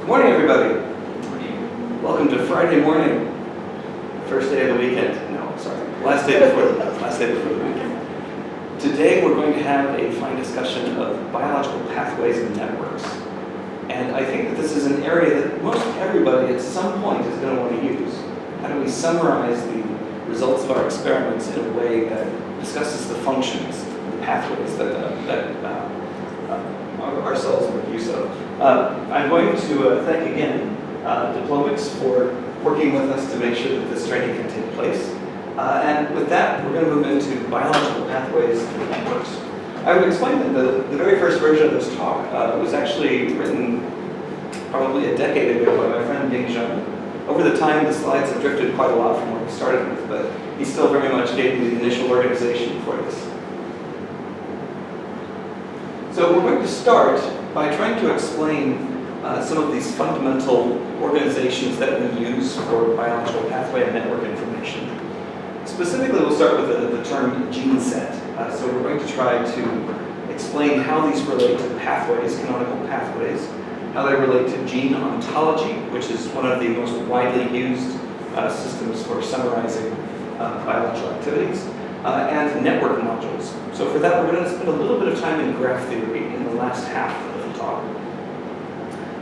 Good morning, everybody. Welcome to Friday morning, first day of the weekend. No, sorry, last day before the weekend. Today we're going to have a fine discussion of biological pathways and networks. And I think that this is an area that most everybody at some point is going to want to use. How do we summarize the results of our experiments in a way that discusses the functions, the pathways that our cells make use of? I'm going to thank again Diplomix for working with us to make sure that this training can take place. And with that, we're going to move into biological pathways and networks. I would explain that the very first version of this talk was actually written probably a decade ago by my friend Bing Zheng. Over the time, the slides have drifted quite a lot from what we started with, but he still very much gave me the initial organization for this. So we're going to start by trying to explain some of these fundamental organizations that we use for biological pathway and network information. Specifically, we'll start with the term gene set. So we're going to try to explain how these relate to pathways, canonical pathways, how they relate to gene ontology, which is one of the most widely used systems for summarizing biological activities, and network modules. So for that, we're going to spend a little bit of time in graph theory in the last half of the talk.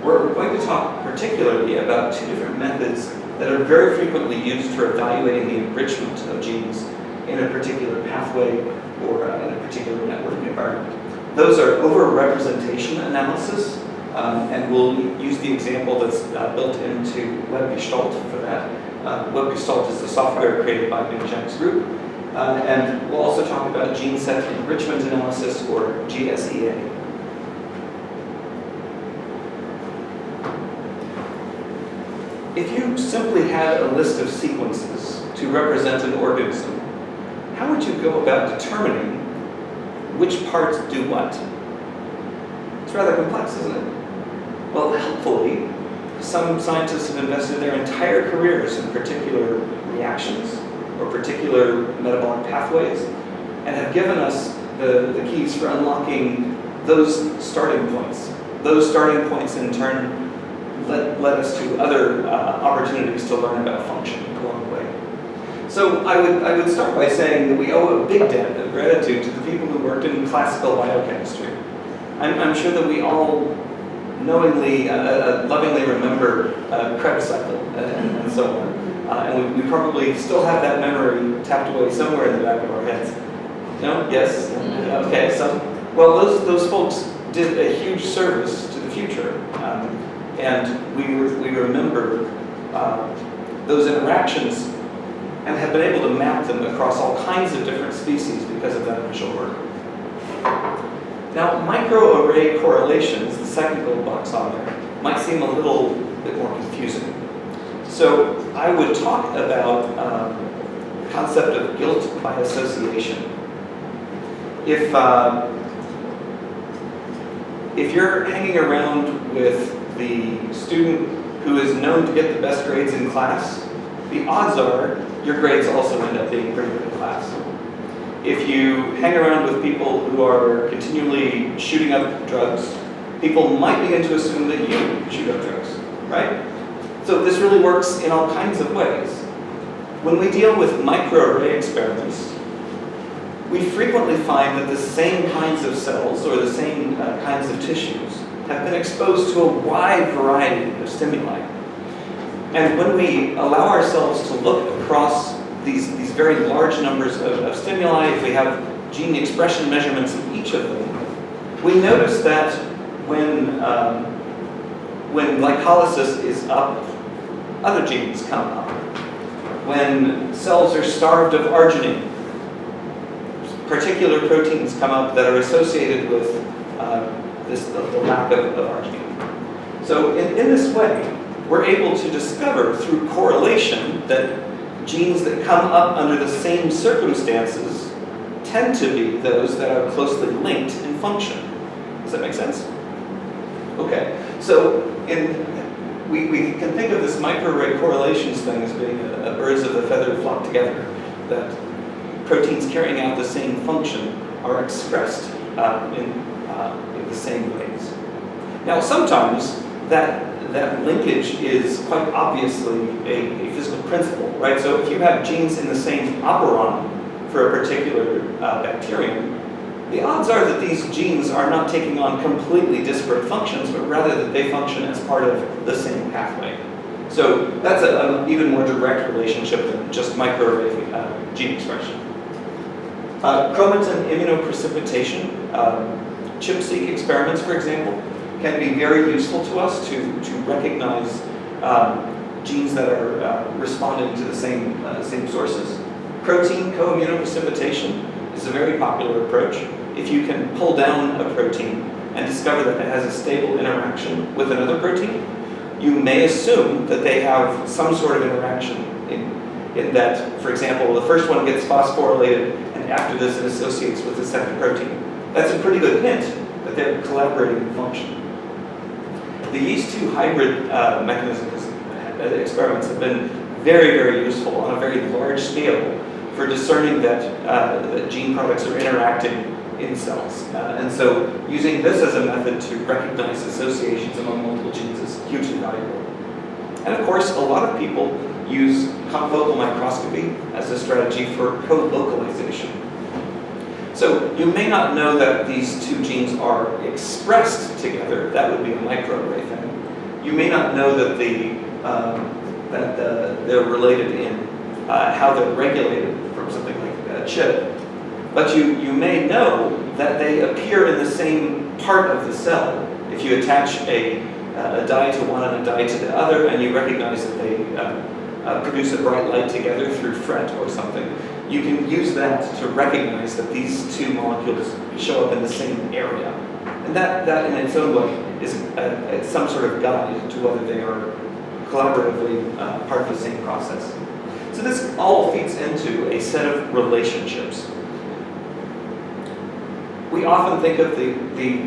We're going to talk particularly about two different methods that are very frequently used for evaluating the enrichment of genes in a particular pathway or in a particular network environment. Those are overrepresentation analysis, and we'll use the example that's built into WebGestalt for that. WebGestalt is the software created by Bing Zheng's group. And we'll also talk about gene set enrichment analysis, or GSEA. If you simply had a list of sequences to represent an organism, how would you go about determining which parts do what? It's rather complex, isn't it? Well, helpfully, some scientists have invested their entire careers in particular reactions or particular metabolic pathways and have given us the keys for unlocking those starting points. Those starting points in turn led us to other opportunities to learn about function along the way. So I would start by saying that we owe a big debt of gratitude to the people who worked in classical biochemistry. I'm sure that we all knowingly, lovingly remember Krebs cycle and so on. And we probably still have that memory tapped away somewhere in the back of our heads. No? Yes? Okay, so, well, those folks did a huge service to the future. And we remember those interactions and have been able to map them across all kinds of different species because of that initial work. Now, microarray correlations, the second little box on there, might seem a little bit more confusing. So I would talk about the concept of guilt by association. If you're hanging around with the student who is known to get the best grades in class, the odds are your grades also end up being pretty good in class. If you hang around with people who are continually shooting up drugs, people might begin to assume that you shoot up drugs, right? So this really works in all kinds of ways. When we deal with microarray experiments, we frequently find that the same kinds of cells or the same kinds of tissues have been exposed to a wide variety of stimuli. And when we allow ourselves to look across these very large numbers of stimuli, if we have gene expression measurements of each of them, we notice that when glycolysis is up, other genes come up. When cells are starved of arginine, particular proteins come up that are associated with the lack of arginine. So in this way, we're able to discover through correlation that genes that come up under the same circumstances tend to be those that are closely linked in function. Does that make sense? Okay, so we can think of this microarray correlations thing as being a birds of a feather flock together, that proteins carrying out the same function are expressed in the same ways. Now, sometimes that that linkage is quite obviously a physical principle, right? So if you have genes in the same operon for a particular bacterium, the odds are that these genes are not taking on completely disparate functions, but rather that they function as part of the same pathway. So that's an even more direct relationship than just microarray gene expression. Chromatin immunoprecipitation, ChIP-seq experiments, for example, can be very useful to us to recognize genes that are responding to the same sources. Protein co-immunoprecipitation is a very popular approach. If you can pull down a protein and discover that it has a stable interaction with another protein, you may assume that they have some sort of interaction in that, for example, the first one gets phosphorylated and after this it associates with the second protein. That's a pretty good hint that they're collaborating in function. The yeast-2 hybrid mechanisms experiments have been very, very useful on a very large scale for discerning that gene products are interacting in cells. And so using this as a method to recognize associations among multiple genes is hugely valuable. And of course, a lot of people use confocal microscopy as a strategy for co-localization. So you may not know that these two genes are expressed together. That would be a microarray thing. You may not know that they're related in how they're regulated from something like a ChIP. But you may know that they appear in the same part of the cell. If you attach a dye to one and a dye to the other, and you recognize that they produce a bright light together through fret or something, you can use that to recognize that these two molecules show up in the same area. And that in its own way is some sort of guide to whether they are collaboratively part of the same process. So this all feeds into a set of relationships. We often think of the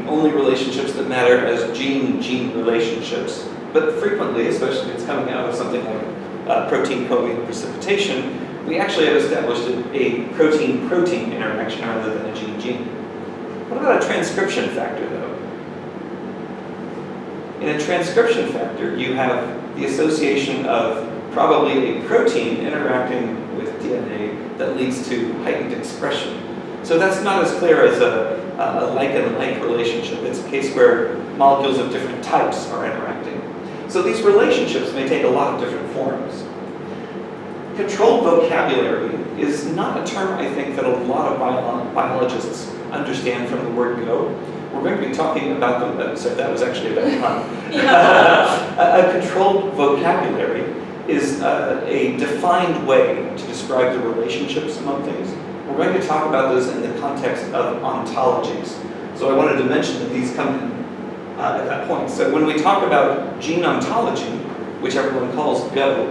only relationships that matter as gene-gene relationships, but frequently, especially if it's coming out of something like protein co-immunoprecipitation, we actually have established a protein-protein interaction rather than a gene-gene. What about a transcription factor, though? In a transcription factor, you have the association of probably a protein interacting with DNA that leads to heightened expression. So that's not as clear as a like and like relationship. It's a case where molecules of different types are interacting. So these relationships may take a lot of different forms. Controlled vocabulary is not a term, I think, that a lot of biologists understand from the word go. We're going to be talking about them, so that was actually a bad pun. A controlled vocabulary is a defined way to describe the relationships among things. We're going to talk about those in the context of ontologies. So I wanted to mention that these come in at that point. So when we talk about gene ontology, which everyone calls go,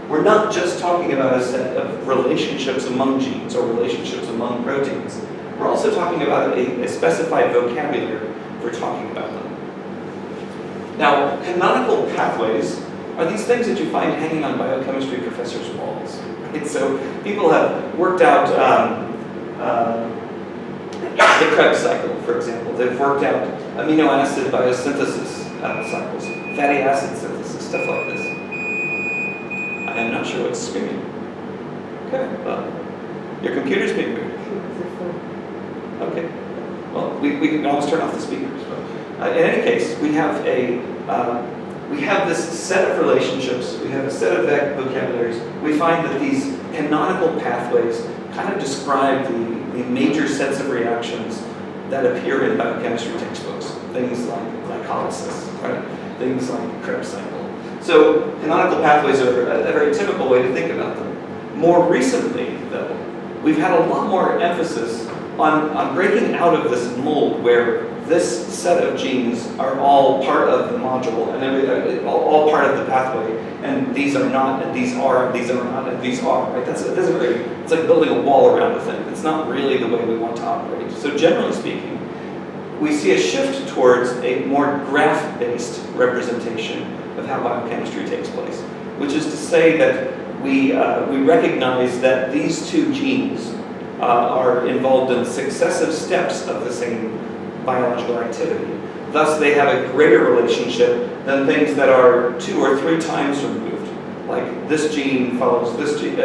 we're not just talking about a set of relationships among genes or relationships among proteins. We're also talking about a specified vocabulary for talking about them. Now, canonical pathways are these things that you find hanging on biochemistry professors' walls. Right? So people have worked out the Krebs cycle, for example. They've worked out amino acid biosynthesis cycles, fatty acid synthesis, stuff like this. I am not sure what's screaming. Okay, well, your computer's being weird. Okay, well, we can always turn off the speakers. But in any case, we have this set of relationships, we have a set of vocabularies. We find that these canonical pathways kind of describe the major sets of reactions that appear in biochemistry textbooks. Things like glycolysis, right? Things like Krebs cycle. So canonical pathways are a very typical way to think about them. More recently, though, we've had a lot more emphasis on breaking out of this mold where this set of genes are all part of the module and all part of the pathway, and these are not, and these are, and these are not, and these are, right? It's like building a wall around a thing. It's not really the way we want to operate. So generally speaking, we see a shift towards a more graph-based representation of how biochemistry takes place, which is to say that we recognize that these two genes are involved in successive steps of the same biological activity. Thus, they have a greater relationship than things that are 2 or 3 times removed. Like this gene follows this gene,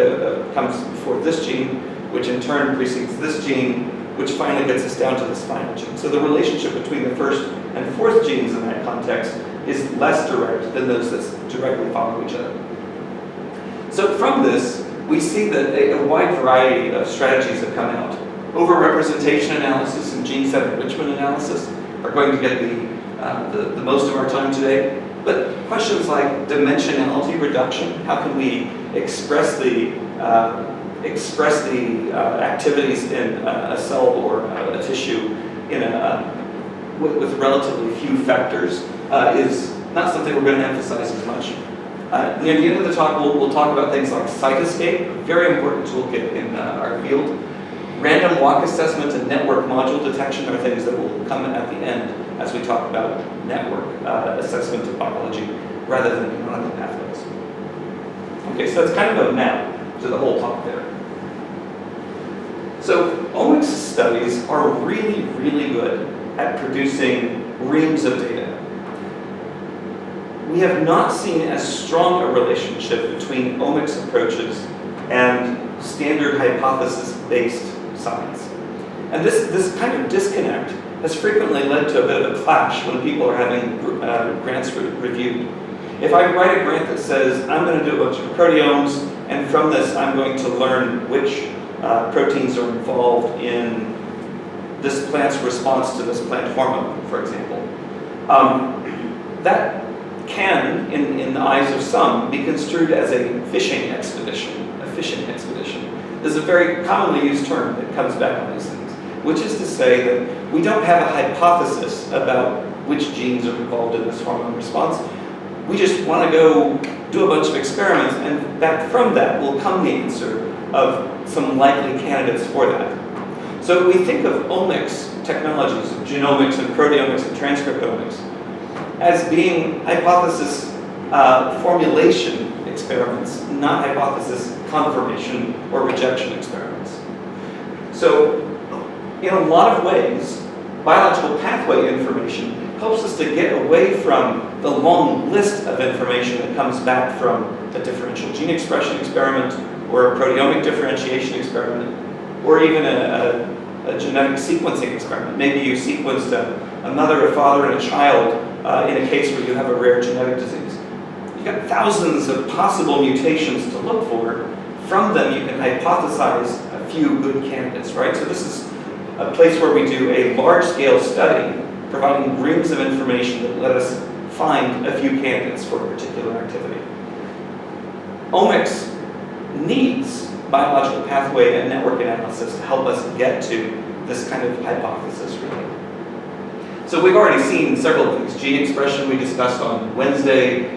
comes before this gene, which in turn precedes this gene, which finally gets us down to this final gene. So the relationship between the 1st and 4th genes in that context is less direct than those that directly follow each other. So from this, we see that a wide variety of strategies have come out. Overrepresentation analysis and gene set enrichment analysis are going to get the most of our time today. But questions like dimensionality reduction, how can we express the activities in a cell or a tissue in with relatively few factors, is not something we're going to emphasize as much. Near the end of the talk, we'll talk about things like Cytoscape, a very important toolkit in our field. Random walk assessment and network module detection are things that will come at the end as we talk about network assessment of biology rather than canonical pathways. Okay, so that's kind of a map to the whole talk there. So omics studies are really, really good at producing reams of data. We have not seen as strong a relationship between omics approaches and standard hypothesis-based science. And this kind of disconnect has frequently led to a bit of a clash when people are having grants reviewed. If I write a grant that says, I'm going to do a bunch of proteomes, and from this I'm going to learn which proteins are involved in this plant's response to this plant hormone, for example, that can, in the eyes of some, be construed as a fishing expedition. This is a very commonly used term that comes back on these things, which is to say that we don't have a hypothesis about which genes are involved in this hormone response. We just want to go do a bunch of experiments, and back from that will come the answer of some likely candidates for that. So we think of omics technologies, genomics and proteomics and transcriptomics, as being hypothesis formulation experiments, not hypothesis confirmation or rejection experiments. So in a lot of ways, biological pathway information helps us to get away from the long list of information that comes back from a differential gene expression experiment or a proteomic differentiation experiment or even a genetic sequencing experiment. Maybe you sequenced a mother, a father, and a child in a case where you have a rare genetic disease. You've got thousands of possible mutations to look for. From them, you can hypothesize a few good candidates, right? So this is a place where we do a large-scale study, providing reams of information that let us find a few candidates for a particular activity. Omics needs biological pathway and network analysis to help us get to this kind of hypothesis, really. So we've already seen several of these. Gene expression we discussed on Wednesday.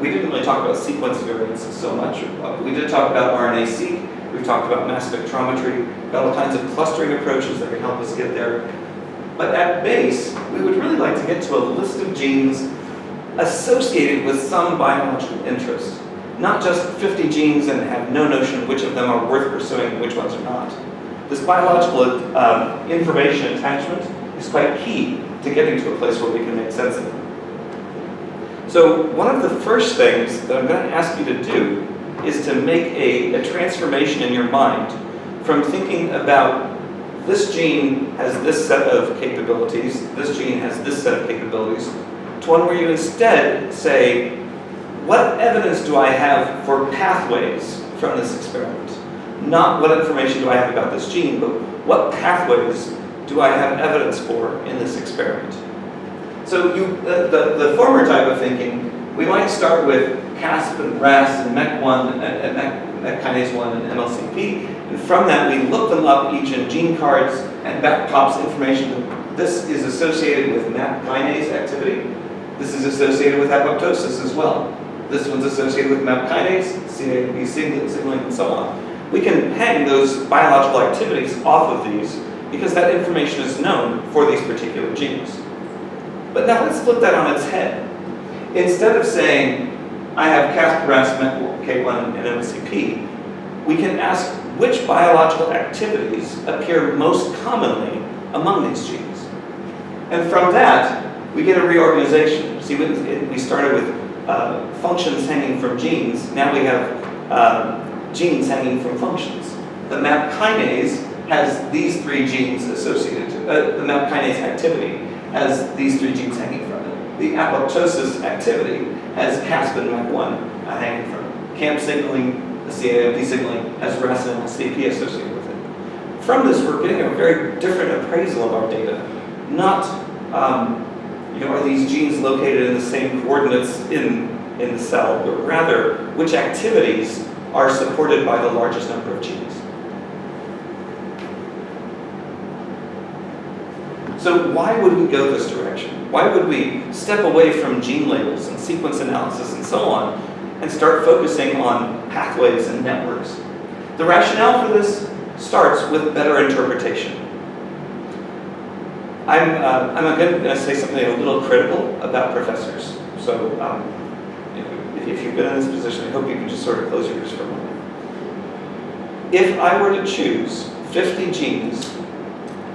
We didn't really talk about sequence variants so much. We did talk about RNA-seq. We've talked about mass spectrometry. We've got all kinds of clustering approaches that can help us get there. But at base, we would really like to get to a list of genes associated with some biological interest. Not just 50 genes and have no notion which of them are worth pursuing and which ones are not. This biological information attachment is quite key to getting to a place where we can make sense of them. So one of the first things that I'm going to ask you to do is to make a transformation in your mind from thinking about this gene has this set of capabilities, this gene has this set of capabilities, to one where you instead say, what evidence do I have for pathways from this experiment? Not what information do I have about this gene, but what pathways do I have evidence for in this experiment? So the former type of thinking, we might start with CASP and RAS and MEK1 and MEK kinase 1 and MLCP, and from that we look them up each in gene cards, and back pops information. This is associated with MAP kinase activity. This is associated with apoptosis as well. This one's associated with MAP kinase, CAB signaling, and so on. We can hang those biological activities off of these because that information is known for these particular genes. But now let's flip that on its head. Instead of saying, I have CASP, RAS, MEK1, and MCP, we can ask which biological activities appear most commonly among these genes. And from that, we get a reorganization. See, we started with functions hanging from genes. Now we have genes hanging from functions. The MAP kinase has these 3 genes associated to it. The MAP kinase activity has these 3 genes hanging from it. The apoptosis activity has caspin MAP1 hanging from it. CAMP signaling, the CAMP signaling has RAS and SCP associated with it. From this, we're getting a very different appraisal of our data. Not, are these genes located in the same coordinates in the cell, but rather which activities are supported by the largest number of genes. So why would we go this direction? Why would we step away from gene labels and sequence analysis and so on and start focusing on pathways and networks? The rationale for this starts with better interpretation. I'm going to say something a little critical about professors. So if you've been in this position, I hope you can just sort of close your ears for a moment. If I were to choose 50 genes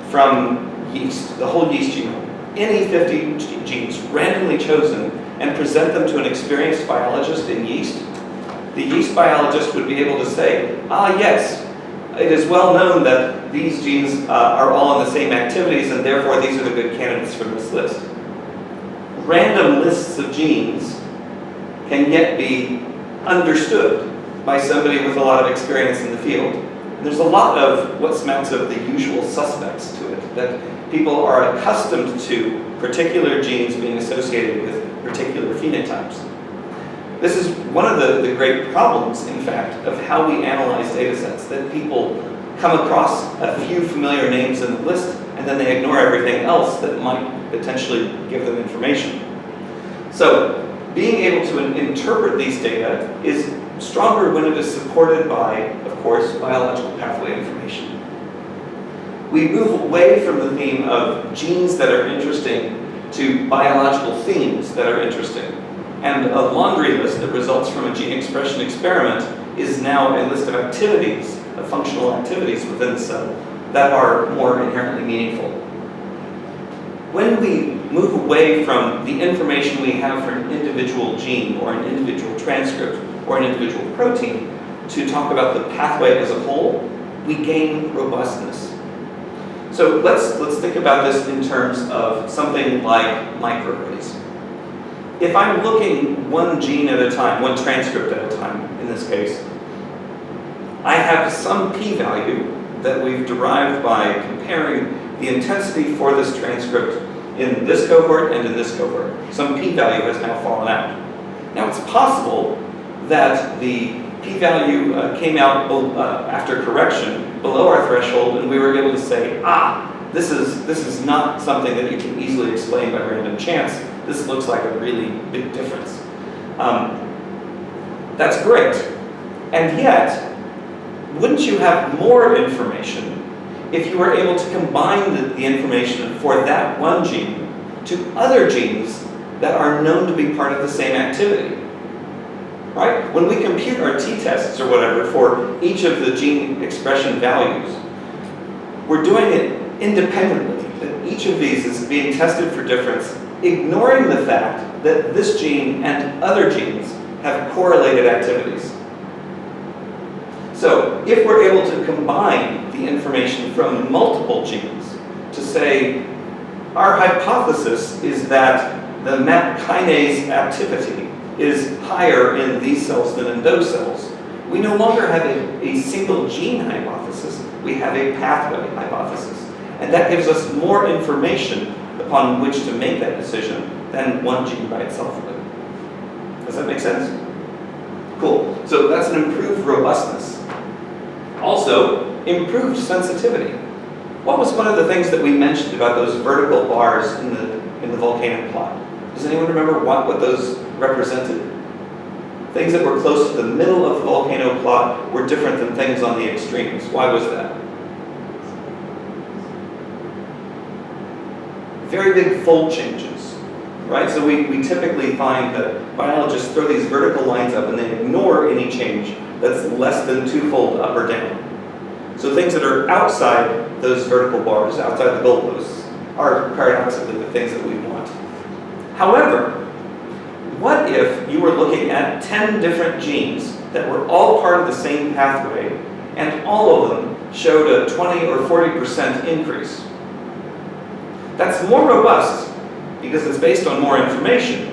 from yeast, the whole yeast genome, any 50 genes randomly chosen, and present them to an experienced biologist in yeast, the yeast biologist would be able to say, yes, it is well known that these genes are all in the same activities, and therefore these are the good candidates from this list. Random lists of genes can yet be understood by somebody with a lot of experience in the field. And there's a lot of what smacks of the usual suspects to it, that people are accustomed to particular genes being associated with particular phenotypes. This is one of the great problems, in fact, of how we analyze data sets, that people come across a few familiar names in the list and then they ignore everything else that might potentially give them information. So being able to interpret these data is stronger when it is supported by, of course, biological pathway information. We move away from the theme of genes that are interesting to biological themes that are interesting. And a laundry list that results from a gene expression experiment is now a list of activities, of functional activities within the cell that are more inherently meaningful. When we move away from the information we have for an individual gene or an individual transcript or an individual protein to talk about the pathway as a whole, we gain robustness. So let's think about this in terms of something like microarrays. If I'm looking one gene at a time, one transcript at a time in this case, I have some p-value that we've derived by comparing the intensity for this transcript in this cohort and in this cohort. Some p-value has now fallen out. Now it's possible that the p-value came out after correction below our threshold, and we were able to say, this is not something that you can easily explain by random chance. This looks like a really big difference. That's great. And yet, wouldn't you have more information if you were able to combine the information for that one gene to other genes that are known to be part of the same activity? Right? When we compute our t-tests or whatever for each of the gene expression values, we're doing it independently, that each of these is being tested for difference, ignoring the fact that this gene and other genes have correlated activities. So if we're able to combine the information from multiple genes to say, our hypothesis is that the MAP kinase activity is higher in these cells than in those cells, we no longer have a single gene hypothesis, we have a pathway hypothesis. And that gives us more information upon which to make that decision than one gene by itself would. Does that make sense? Cool. So that's an improved robustness. Also, improved sensitivity. What was one of the things that we mentioned about those vertical bars in the volcano plot? Does anyone remember what those represented? Things that were close to the middle of the volcano plot were different than things on the extremes. Why was that? Very big fold changes, right? So we typically find that biologists throw these vertical lines up and they ignore any change that's less than twofold up or down. So things that are outside those vertical bars, outside the goalposts, are paradoxically the things that we want. However, what if you were looking at 10 different genes that were all part of the same pathway, and all of them showed a 20 or 40% increase? That's more robust, because it's based on more information,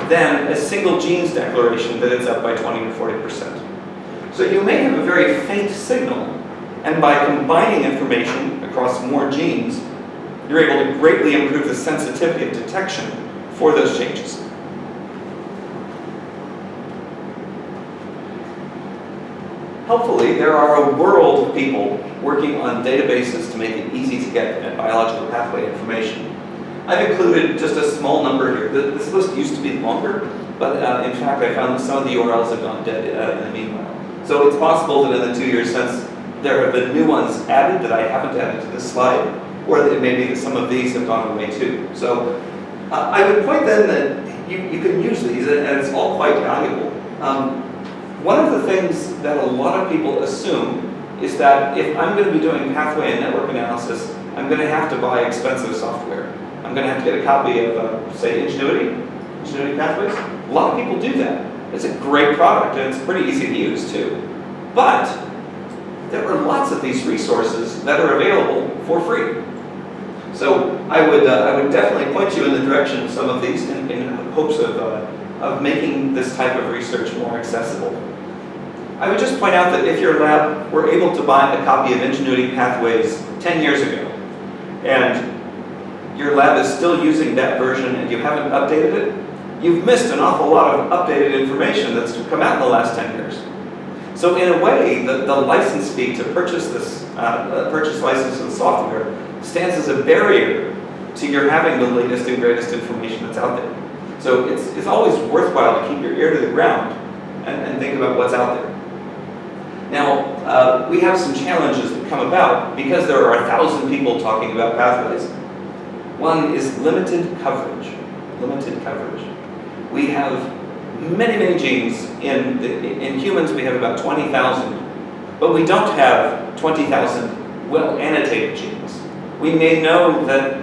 than a single genes declaration that it's up by 20 or 40%. So you may have a very faint signal, and by combining information across more genes, you're able to greatly improve the sensitivity of detection for those changes. Helpfully, there are a world of people working on databases to make it easy to get at biological pathway information. I've included just a small number here. This list used to be longer, but in fact I found that some of the URLs have gone dead in the meanwhile. So it's possible that in the 2 years since there have been new ones added that I haven't added to this slide, or that it may be that some of these have gone away too. So I would point then that you can use these, and it's all quite valuable. One of the things that a lot of people assume is that if I'm going to be doing pathway and network analysis, I'm going to have to buy expensive software. I'm going to have to get a copy of, say, Ingenuity Pathways. A lot of people do that. It's a great product, and it's pretty easy to use, too. But there are lots of these resources that are available for free. So I would definitely point you in the direction of some of these in hopes of making this type of research more accessible. I would just point out that if your lab were able to buy a copy of Ingenuity Pathways 10 years ago, and your lab is still using that version and you haven't updated it, you've missed an awful lot of updated information that's come out in the last 10 years. So in a way, the license fee to purchase this purchase license of the software stands as a barrier to your having the latest and greatest information that's out there. So it's always worthwhile to keep your ear to the ground and think about what's out there. Now, we have some challenges that come about because there are 1,000 people talking about pathways. One is limited coverage. Limited coverage. We have many, many genes. In humans, we have about 20,000, but we don't have 20,000 well-annotated genes. We may know that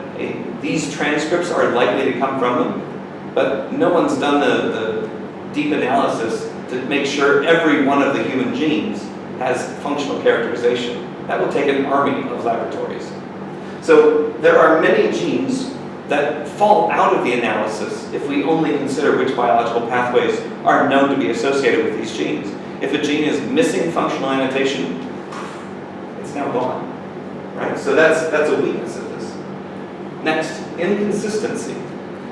these transcripts are likely to come from them, but no one's done the deep analysis to make sure every one of the human genes has functional characterization. That will take an army of laboratories. So there are many genes that fall out of the analysis if we only consider which biological pathways are known to be associated with these genes. If a gene is missing functional annotation, it's now gone. Right? So that's a weakness of this. Next, inconsistency.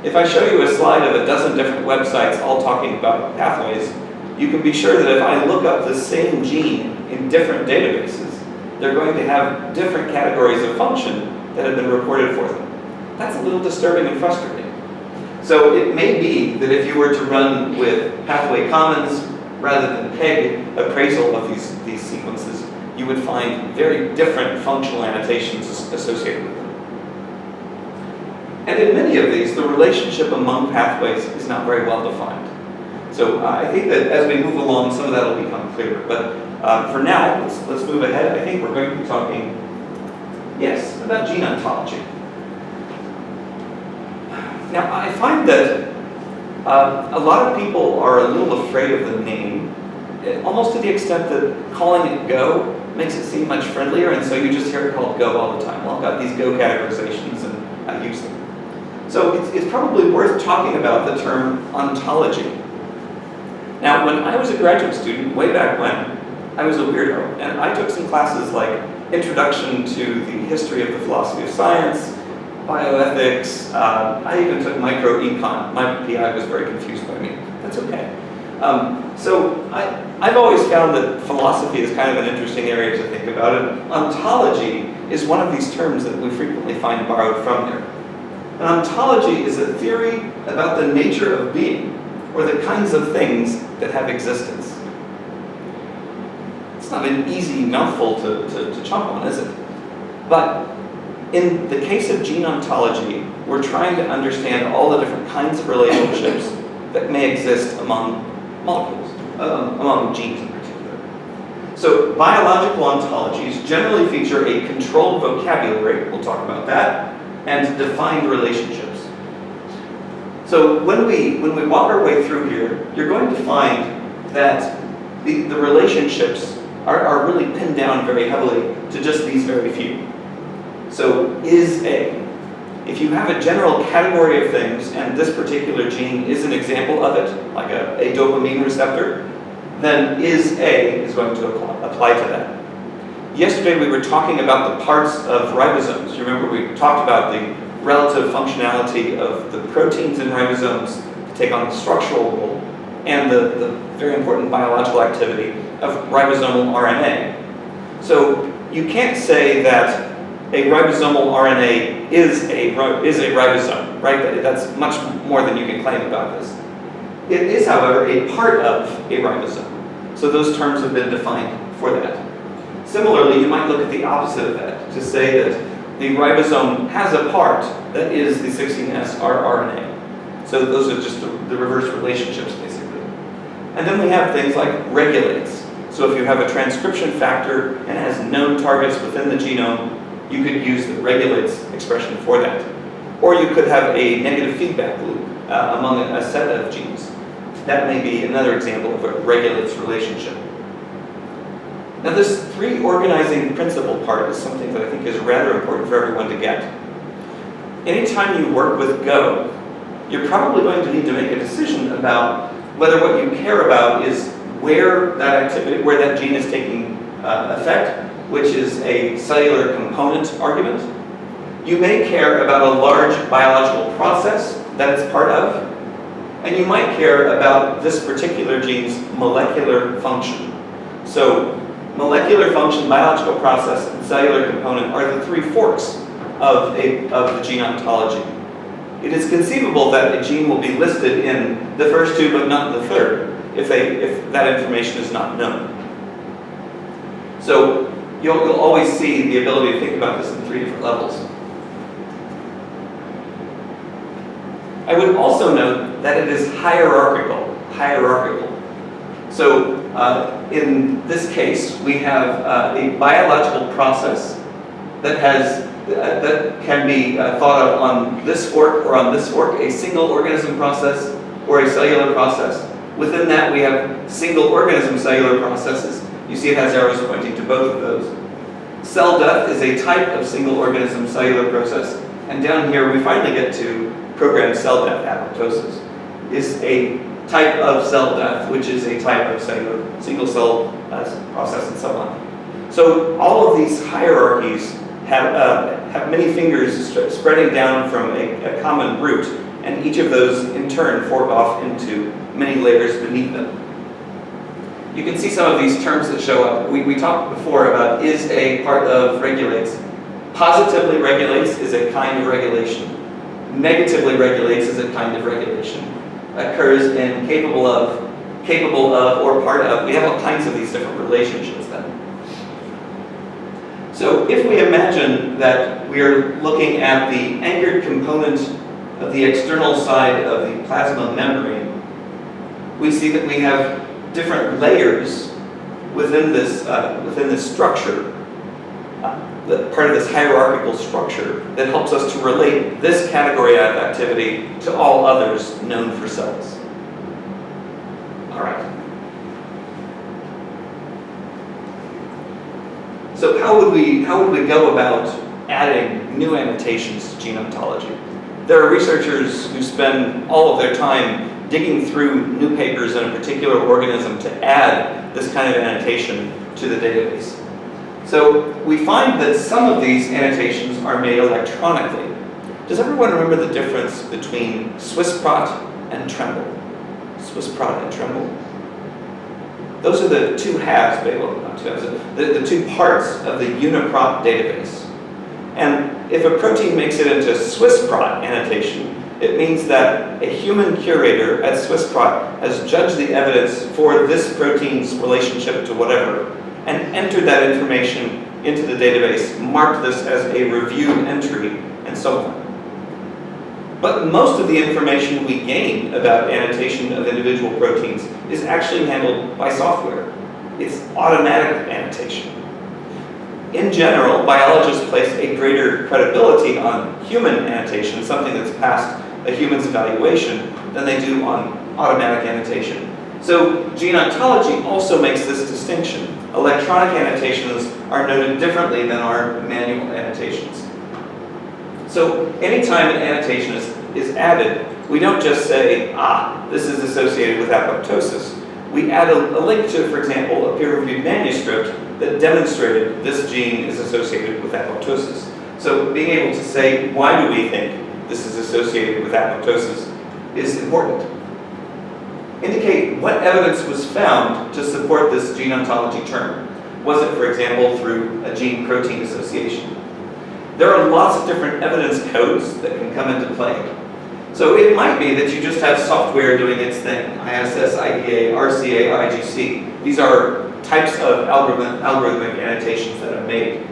If I show you a slide of a dozen different websites all talking about pathways, you can be sure that if I look up the same gene in different databases, they're going to have different categories of function that have been reported for them. That's a little disturbing and frustrating. So it may be that if you were to run with pathway commons rather than KEGG appraisal of these sequences, you would find very different functional annotations associated with them. And in many of these, the relationship among pathways is not very well defined. So I think that as we move along, some of that will become clearer. But for now, let's move ahead. I think we're going to be talking, yes, about gene ontology. Now, I find that a lot of people are a little afraid of the name, almost to the extent that calling it Go makes it seem much friendlier, and so you just hear it called Go all the time. Well, I've got these Go categorizations, and I use them. So it's probably worth talking about the term ontology. Now, when I was a graduate student, way back when, I was a weirdo, and I took some classes like Introduction to the History of the Philosophy of Science, Bioethics, I even took micro-econ. My PI was very confused by me. That's okay. So I've always found that philosophy is kind of an interesting area to think about it. Ontology is one of these terms that we frequently find borrowed from there. An ontology is a theory about the nature of being, or the kinds of things that have existence. It's not an easy mouthful to chomp on, is it? But in the case of gene ontology, we're trying to understand all the different kinds of relationships that may exist among molecules, among genes in particular. So biological ontologies generally feature a controlled vocabulary, we'll talk about that, and defined relationships. So So when we walk our way through here, you're going to find that the relationships are really pinned down very heavily to just these very few. So is A. If you have a general category of things, and this particular gene is an example of it, like a dopamine receptor, then is A is going to apply to that. Yesterday we were talking about the parts of ribosomes. You remember we talked about the relative functionality of the proteins in ribosomes to take on the structural role, and the very important biological activity of ribosomal RNA. So you can't say that a ribosomal RNA is a ribosome, right? That's much more than you can claim about this. It is, however, a part of a ribosome. So those terms have been defined for that. Similarly, you might look at the opposite of that to say that the ribosome has a part that is the 16S rRNA. So those are just the reverse relationships, basically. And then we have things like regulates. So if you have a transcription factor and has known targets within the genome, you could use the regulates expression for that. Or you could have a negative feedback loop among a set of genes. That may be another example of a regulates relationship. Now this three organizing principle part is something that I think is rather important for everyone to get. Anytime you work with Go, you're probably going to need to make a decision about whether what you care about is where that activity, where that gene is taking effect, which is a cellular component argument. You may care about a large biological process that it's part of, and you might care about this particular gene's molecular function. So molecular function, biological process, and cellular component are the three forks of the gene ontology. It is conceivable that a gene will be listed in the first two but not the third if that information is not known. So you'll always see the ability to think about this in three different levels. I would also note that it is hierarchical. So in this case, we have a biological process that can be thought of on this fork or on this fork, a single organism process or a cellular process. Within that, we have single organism cellular processes. You see it has arrows pointing to both of those. Cell death is a type of single organism cellular process. And down here, we finally get to programmed cell death, apoptosis, is a type of cell death, which is a type of cellular single cell process and so on. So all of these hierarchies have many fingers spreading down from a common root, and each of those in turn fork off into many layers beneath them. You can see some of these terms that show up. We talked before about is a part of regulates. Positively regulates is a kind of regulation. Negatively regulates is a kind of regulation. Occurs in capable of, or part of. We have all kinds of these different relationships then. So if we imagine that we are looking at the anchored component of the external side of the plasma membrane, we see that we have different layers within this structure, part of this hierarchical structure that helps us to relate this category of activity to all others known for cells. All right. So how would we go about adding new annotations to gene ontology? There are researchers who spend all of their time digging through new papers in a particular organism to add this kind of annotation to the database. So we find that some of these annotations are made electronically. Does everyone remember the difference between Swissprot and Tremble? Swissprot and Tremble? Those are the two halves, well, not two halves, the two parts of the UniProt database. And if a protein makes it into Swissprot annotation, it means that a human curator at Swissprot has judged the evidence for this protein's relationship to whatever, and entered that information into the database, marked this as a reviewed entry, and so on. But most of the information we gain about annotation of individual proteins is actually handled by software. It's automatic annotation. In general, biologists place a greater credibility on human annotation, something that's passed a human's evaluation than they do on automatic annotation. So Gene Ontology also makes this distinction. Electronic annotations are noted differently than our manual annotations. So anytime an annotation is added, we don't just say, this is associated with apoptosis. We add a link to, for example, a peer-reviewed manuscript that demonstrated this gene is associated with apoptosis. So being able to say, why do we think this is associated with apoptosis is important. Indicate what evidence was found to support this gene ontology term. Was it, for example, through a gene-protein association? There are lots of different evidence codes that can come into play. So it might be that you just have software doing its thing, ISS, IDA, RCA, IGC. These are types of algorithmic annotations that are made.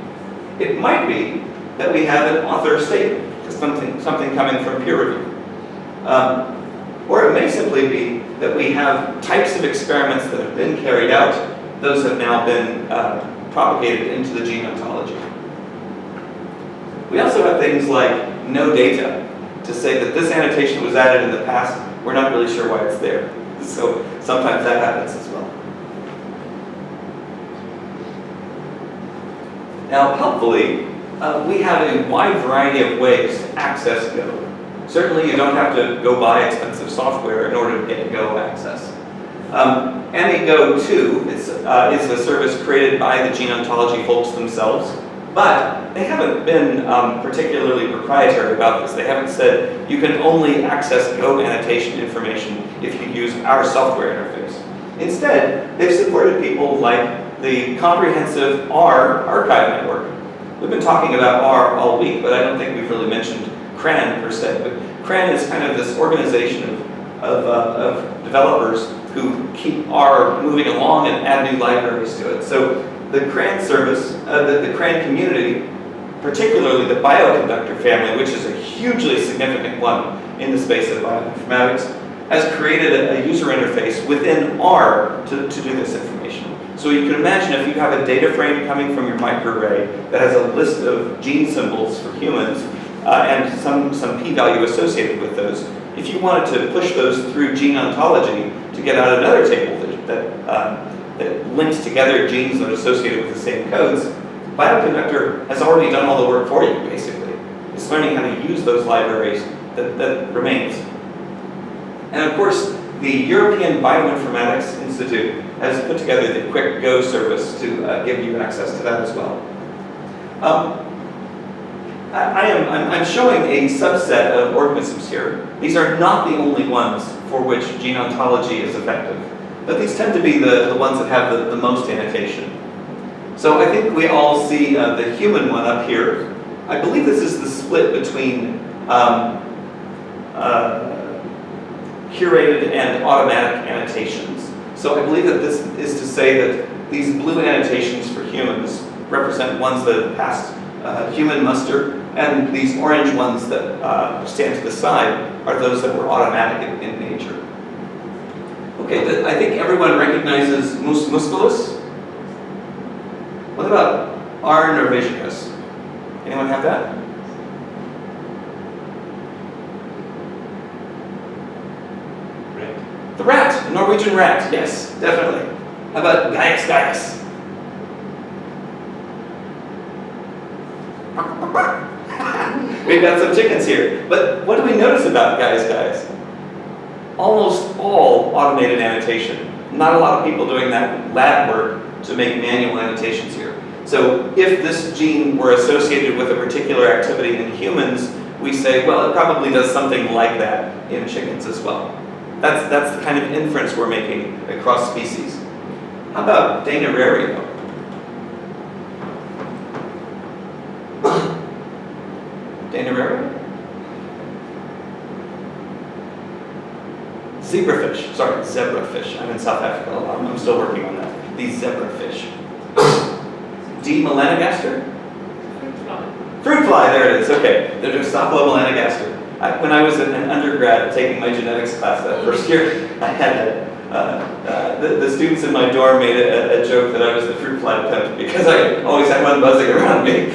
It might be that we have an author statement, something coming from peer review. Or it may simply be that we have types of experiments that have been carried out. Those have now been propagated into the gene ontology. We also have things like no data to say that this annotation was added in the past. We're not really sure why it's there. So sometimes that happens as well. Now, helpfully, we have a wide variety of ways to access Go. Certainly, you don't have to go buy expensive software in order to get Go access. AnyGo 2 is a service created by the gene ontology folks themselves, but they haven't been particularly proprietary about this. They haven't said you can only access Go annotation information if you use our software interface. Instead, they've supported people like the comprehensive R archive network. We've been talking about R all week, but I don't think we've really mentioned CRAN per se. But CRAN is kind of this organization of developers who keep R moving along and add new libraries to it. So the CRAN service, the CRAN community, particularly the bioconductor family, which is a hugely significant one in the space of bioinformatics, has created a user interface within R to do this information. So you can imagine if you have a data frame coming from your microarray that has a list of gene symbols for humans and some p-value associated with those, if you wanted to push those through gene ontology to get out another table that links together genes that are associated with the same codes, Bioconductor has already done all the work for you, basically. It's learning how to use those libraries that remains. And of course, the European Bioinformatics Institute has put together the Quick Go service to give you access to that as well. I'm showing a subset of organisms here. These are not the only ones for which gene ontology is effective, but these tend to be the ones that have the most annotation. So I think we all see the human one up here. I believe this is the split between curated and automatic annotations. So I believe that this is to say that these blue annotations for humans represent ones that have passed human muster, and these orange ones that stand to the side are those that were automatic in nature. Okay, I think everyone recognizes musculus. What about R. norvegicus? Anyone have that? The rat, Norwegian rat, yes, definitely. How about Gaius Gaius? We've got some chickens here. But what do we notice about Gaius Gaius? Almost all automated annotation. Not a lot of people doing that lab work to make manual annotations here. So if this gene were associated with a particular activity in humans, we say, well, it probably does something like that in chickens as well. That's the kind of inference we're making across species. How about Danarario? Danarario? Zebrafish. Sorry, zebrafish. I'm in South Africa. I'm still working on that. These zebrafish. D. melanogaster? Fruit fly, there it is. Okay. The Drosophila melanogaster. When I was an undergrad taking my genetics class that first year, I had the students in my dorm made a joke that I was the fruit fly pimp because I always had one buzzing around me.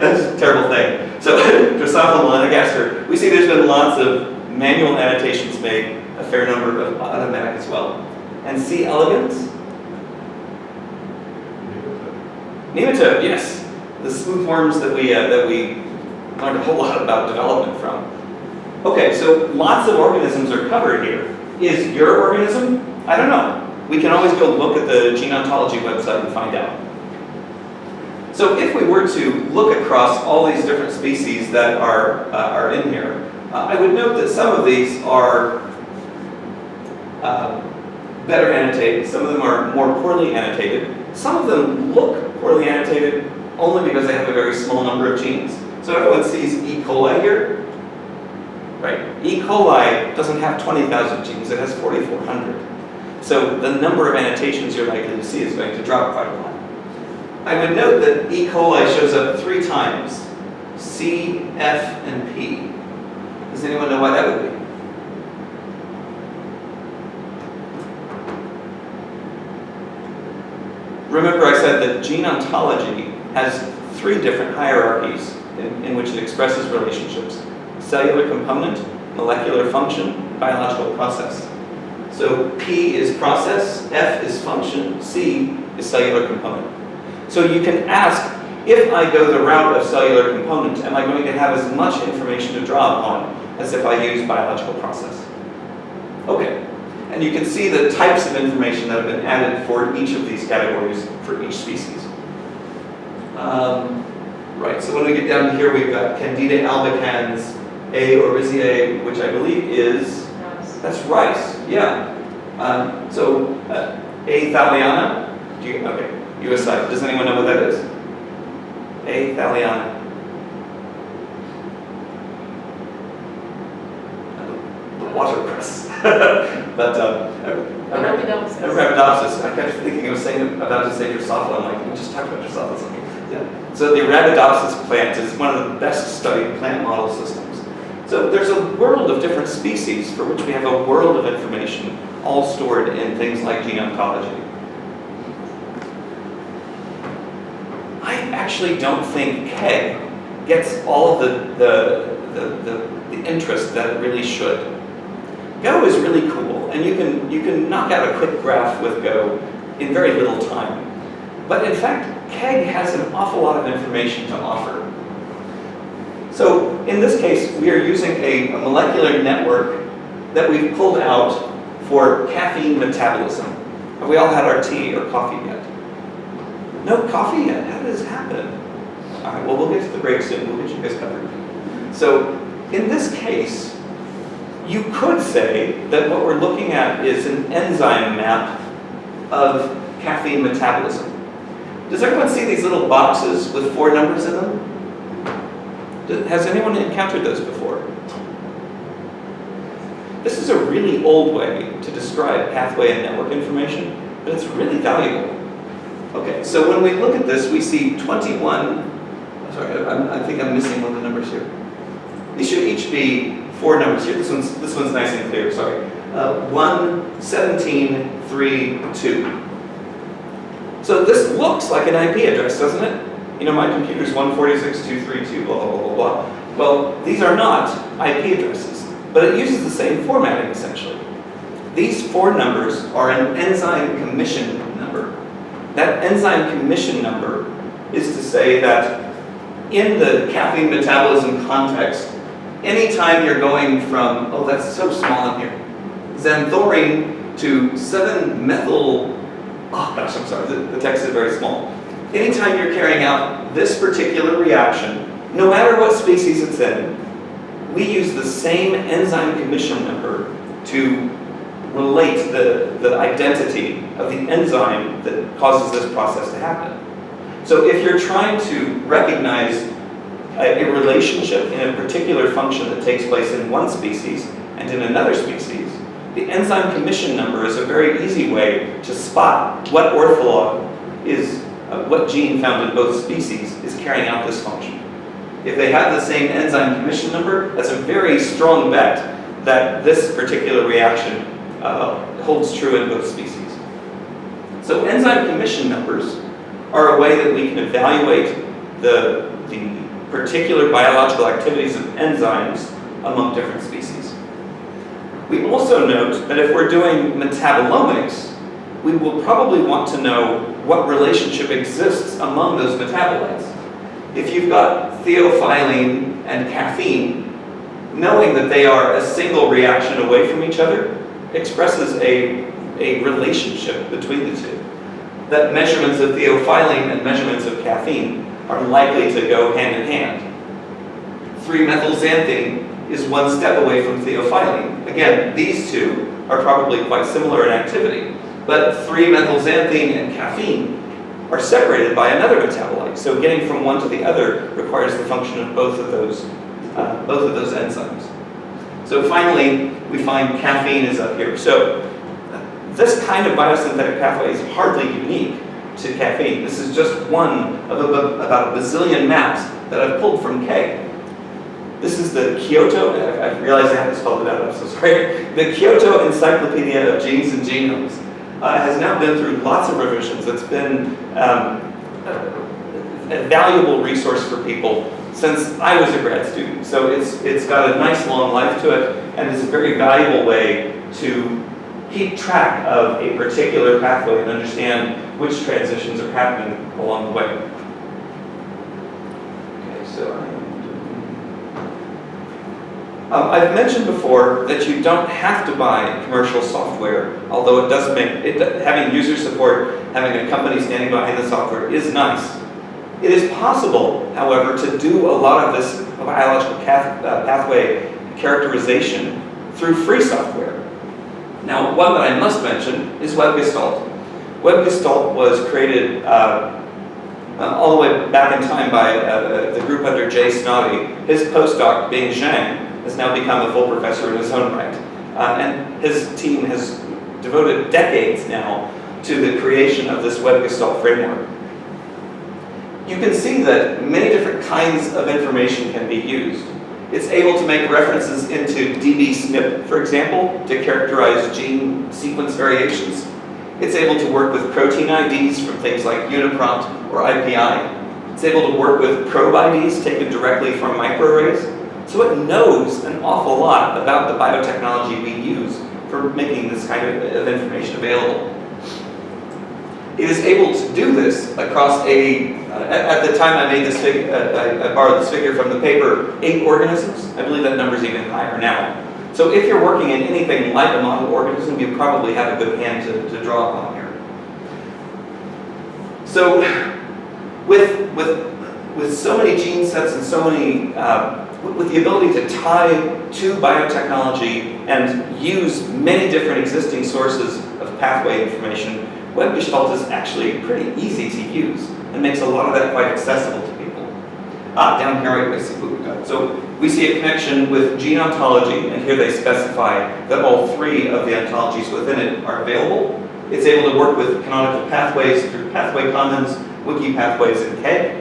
That's a terrible thing. So Drosophila melanogaster, we see there's been lots of manual annotations made, a fair number of automatic as well. And C. elegans? Nematode, yes. The smooth worms that we learned a whole lot about development from. Okay, so lots of organisms are covered here. Is your organism? I don't know. We can always go look at the Gene Ontology website and find out. So if we were to look across all these different species that are in here, I would note that some of these are better annotated, some of them are more poorly annotated. Some of them look poorly annotated only because they have a very small number of genes. So everyone sees E. coli here, right? E. coli doesn't have 20,000 genes, it has 4,400. So the number of annotations you're likely to see is going to drop quite a lot. I would note that E. coli shows up 3 times, C, F, and P. Does anyone know why that would be? Remember I said that Gene Ontology has 3 different hierarchies in which it expresses relationships. Cellular component, molecular function, biological process. So P is process, F is function, C is cellular component. So you can ask, if I go the route of cellular component, am I going to have as much information to draw upon as if I use biological process? Okay. And you can see the types of information that have been added for each of these categories for each species. Right, so when we get down to here, we've got Candida albicans, A. oryzae, which I believe is, that's rice, yeah. So A. thaliana, okay, you aside, does anyone know what that is? A. thaliana. The watercress. But Arabidopsis. I kept thinking I was about to say Drosophila. I'm like, we just talked about Drosophila. Yeah. So the Arabidopsis plant is one of the best studied plant model systems. So there's a world of different species for which we have a world of information, all stored in things like Gene Ontology. I actually don't think KEGG gets all of the interest that it really should. Go is really cool, and you can knock out a quick graph with Go in very little time. But in fact, KEGG has an awful lot of information to offer. So in this case, we are using a molecular network that we've pulled out for caffeine metabolism. Have we all had our tea or coffee yet? No coffee yet? How did this happen? All right, well, we'll get to the break soon. We'll get you guys covered. So in this case, you could say that what we're looking at is an enzyme map of caffeine metabolism. Does everyone see these little boxes with 4 numbers in them? Has anyone encountered those before? This is a really old way to describe pathway and network information, but it's really valuable. Okay, so when we look at this, we see 21. Sorry, I think I'm missing one of the numbers here. These should each be 4 numbers here. This one's nice and clear, sorry. 1, 17, 3, 2. So this looks like an IP address, doesn't it? You know, my computer's 146.232, blah, blah, blah, blah. Well, these are not IP addresses, but it uses the same formatting, essentially. These 4 numbers are an enzyme commission number. That enzyme commission number is to say that in the caffeine metabolism context, anytime you're going from, oh, that's so small in here, xanthorine to 7-methyl, oh gosh, I'm sorry, the text is very small. Anytime you're carrying out this particular reaction, no matter what species it's in, we use the same enzyme commission number to relate the identity of the enzyme that causes this process to happen. So if you're trying to recognize a relationship in a particular function that takes place in one species and in another species, the enzyme commission number is a very easy way to spot what ortholog is, what gene found in both species is carrying out this function. If they have the same enzyme commission number, that's a very strong bet that this particular reaction holds true in both species. So enzyme commission numbers are a way that we can evaluate the particular biological activities of enzymes among different species. We also note that if we're doing metabolomics, we will probably want to know what relationship exists among those metabolites. If you've got theophylline and caffeine, knowing that they are a single reaction away from each other expresses a relationship between the two. That measurements of theophylline and measurements of caffeine are likely to go hand in hand. 3-methylxanthine is one step away from theophylline. Again, these two are probably quite similar in activity, but 3-methylxanthine and caffeine are separated by another metabolite. So getting from one to the other requires the function of both of those enzymes. So finally, we find caffeine is up here. So this kind of biosynthetic pathway is hardly unique to caffeine. This is just one of about a bazillion maps that I've pulled from KEGG. This is the Kyoto, I realized I haven't spelled it out, I'm so sorry. The Kyoto Encyclopedia of Genes and Genomes has now been through lots of revisions. It's been a valuable resource for people since I was a grad student. So it's got a nice long life to it, and it's a very valuable way to keep track of a particular pathway and understand which transitions are happening along the way. Okay, so I've mentioned before that you don't have to buy commercial software, although it does make it, having user support, having a company standing behind the software is nice. It is possible, however, to do a lot of this biological pathway characterization through free software. Now, one that I must mention is WebGestalt. WebGestalt was created all the way back in time by the group under Jay Snoddy. His postdoc, Bing Zhang, has now become a full professor in his own right. And his team has devoted decades now to the creation of this WebGestalt framework. You can see that many different kinds of information can be used. It's able to make references into dbSNP, for example, to characterize gene sequence variations. It's able to work with protein IDs from things like UniProt or IPI. It's able to work with probe IDs taken directly from microarrays. So it knows an awful lot about the biotechnology we use for making this kind of information available. It is able to do this across at the time I made this figure, I borrowed this figure from the paper, 8 organisms. I believe that number's even higher now. So if you're working in anything like a model organism, you probably have a good hand to draw upon here. So with so many gene sets and so many, with the ability to tie to biotechnology and use many different existing sources of pathway information, WebGestalt is actually pretty easy to use and makes a lot of that quite accessible to people. Down here I see what we've got. So we see a connection with Gene Ontology, and here they specify that all 3 of the ontologies within it are available. It's able to work with canonical pathways through pathway condoms, wiki pathways, and KEGG.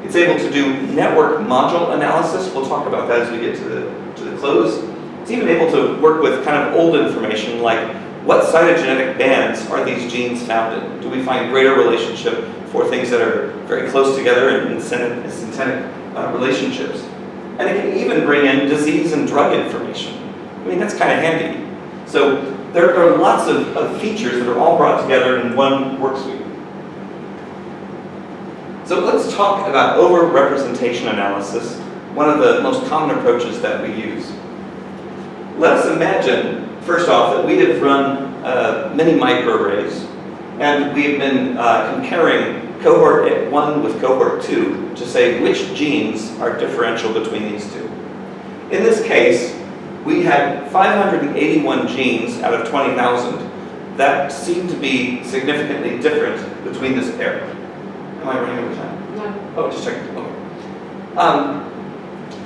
It's able to do network module analysis. We'll talk about that as we get to the close. It's even able to work with kind of old information like what cytogenetic bands are these genes found in? Do we find greater relationship for things that are very close together in syntenic relationships? And it can even bring in disease and drug information. I mean, that's kind of handy. So there are lots of features that are all brought together in one work suite. So let's talk about overrepresentation analysis, one of the most common approaches that we use. Let us imagine, first off, that we have run many microarrays, and we've been comparing cohort 1 with cohort 2 to say which genes are differential between these two. In this case, we had 581 genes out of 20,000 that seemed to be significantly different between this pair. Am I running out of time? No. Oh, just checking. Okay.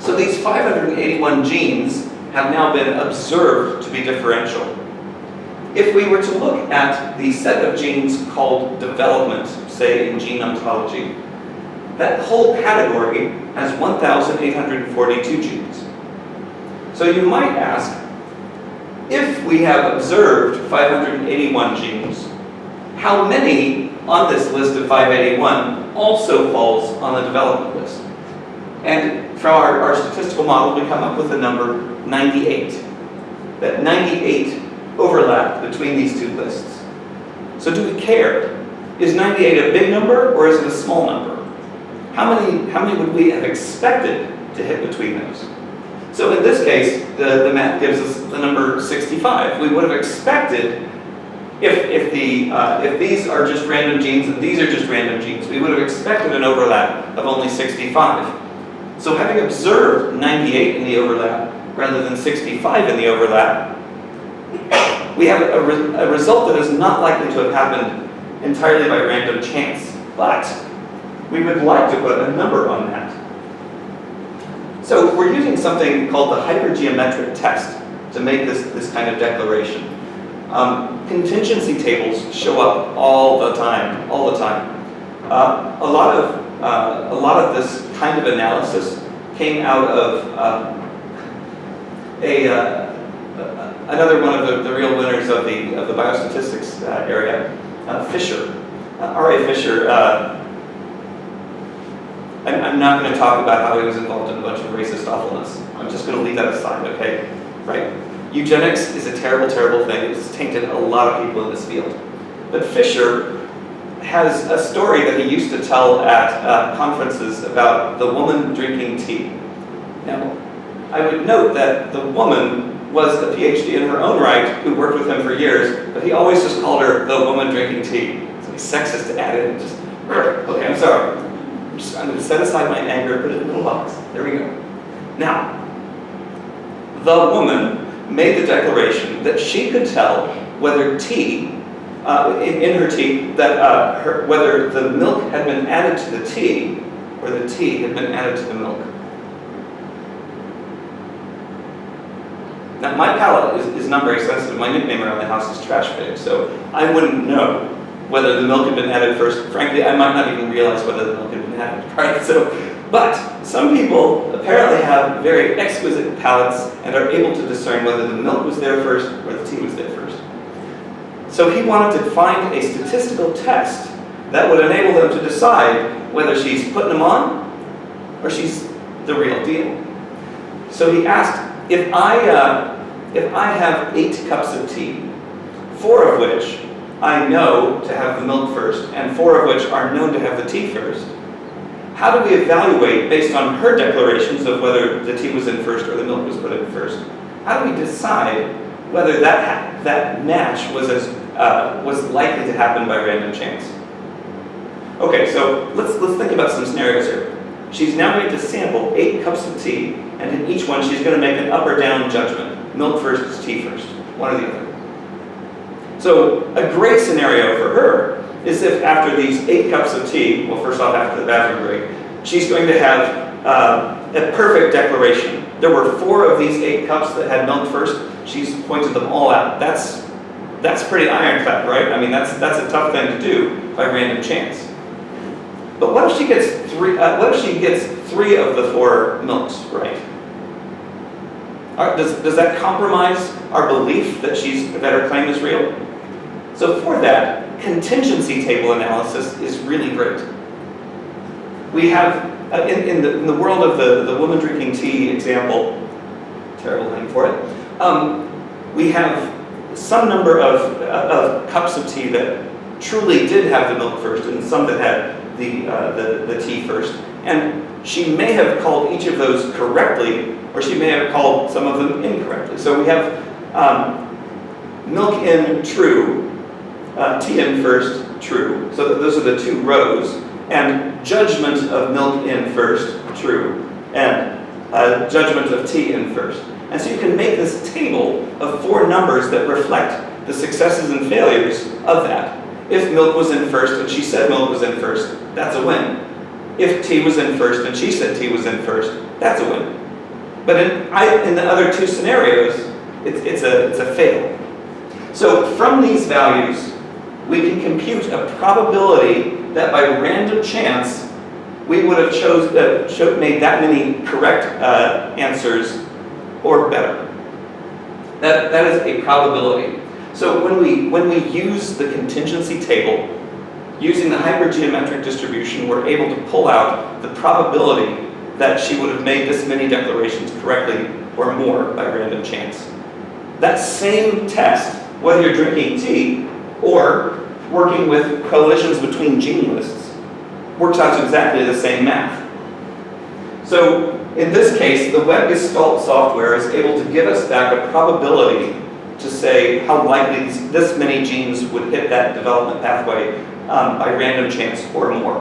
So these 581 genes have now been observed to be differential. If we were to look at the set of genes called development, say in Gene Ontology, that whole category has 1,842 genes. So you might ask, if we have observed 581 genes, how many on this list of 581 also falls on the development list? And from our statistical model, we come up with the number 98. That 98 overlap between these two lists. So do we care? Is 98 a big number or is it a small number? How many would we have expected to hit between those? So in this case, the math gives us the number 65. We would have expected, if these are just random genes and these are just random genes, we would have expected an overlap of only 65. So having observed 98 in the overlap rather than 65 in the overlap, we have a result that is not likely to have happened entirely by random chance, but we would like to put a number on that. So we're using something called the hypergeometric test to make this kind of declaration. Contingency tables show up all the time. A lot of this kind of analysis came out of another one of the real winners of the biostatistics area, Fisher, R.A. Fisher. I'm not going to talk about how he was involved in a bunch of racist awfulness. I'm just going to leave that aside, okay? Right? Eugenics is a terrible, terrible thing. It's tainted a lot of people in this field. But Fisher has a story that he used to tell at conferences about the woman drinking tea. Now, I would note that the woman was a PhD in her own right who worked with him for years, but he always just called her the woman drinking tea. So he's sexist to add it and just, okay, I'm sorry. I'm going to set aside my anger and put it in a little box. There we go. Now, the woman made the declaration that she could tell whether tea, in her tea, that whether the milk had been added to the tea or the tea had been added to the milk. Now, my palate is not very sensitive. My nickname around the house is Trash Pig, so I wouldn't know whether the milk had been added first. Frankly, I might not even realize whether the milk had been added, right? But some people apparently have very exquisite palates and are able to discern whether the milk was there first or the tea was there first. So he wanted to find a statistical test that would enable them to decide whether she's putting them on or she's the real deal. So he asked, if I have 8 cups of tea, 4 of which I know to have the milk first, and 4 of which are known to have the tea first, how do we evaluate, based on her declarations of whether the tea was in first or the milk was put in first, how do we decide whether that match was likely to happen by random chance? Okay, so let's think about some scenarios here. She's now going to sample 8 cups of tea, and in each one she's going to make an up or down judgment. Milk first is tea first, one or the other. So a great scenario for her is if after these 8 cups of tea, well, first off after the bathroom break, she's going to have a perfect declaration. There were 4 of these 8 cups that had milk first. She's pointed them all out. That's pretty ironclad, right? I mean, that's a tough thing to do by random chance. But what if she gets 3? What if she gets 3 of the 4 milks right? Does that compromise our belief that her claim is real? So for that, contingency table analysis is really great. We have, in the world of the woman drinking tea example, terrible name for it, we have some number of cups of tea that truly did have the milk first and some that had the tea first. And she may have called each of those correctly, or she may have called some of them incorrectly. So we have milk in true, tea in first true. So those are the 2 rows. And judgment of milk in first true. And judgment of tea in first. And so you can make this table of 4 numbers that reflect the successes and failures of that. If milk was in first and she said milk was in first, that's a win. If tea was in first and she said tea was in first, that's a win. But in the other 2 scenarios, it's a fail. So from these values, we can compute a probability that by random chance, we would have made that many correct answers or better. That is a probability. So when we use the contingency table, using the hypergeometric distribution, we're able to pull out the probability that she would have made this many declarations correctly or more by random chance. That same test, whether you're drinking tea or working with coalitions between gene lists, works out to exactly the same math. So in this case, the WebGestalt software is able to give us back a probability to say how likely this many genes would hit that development pathway by random chance or more.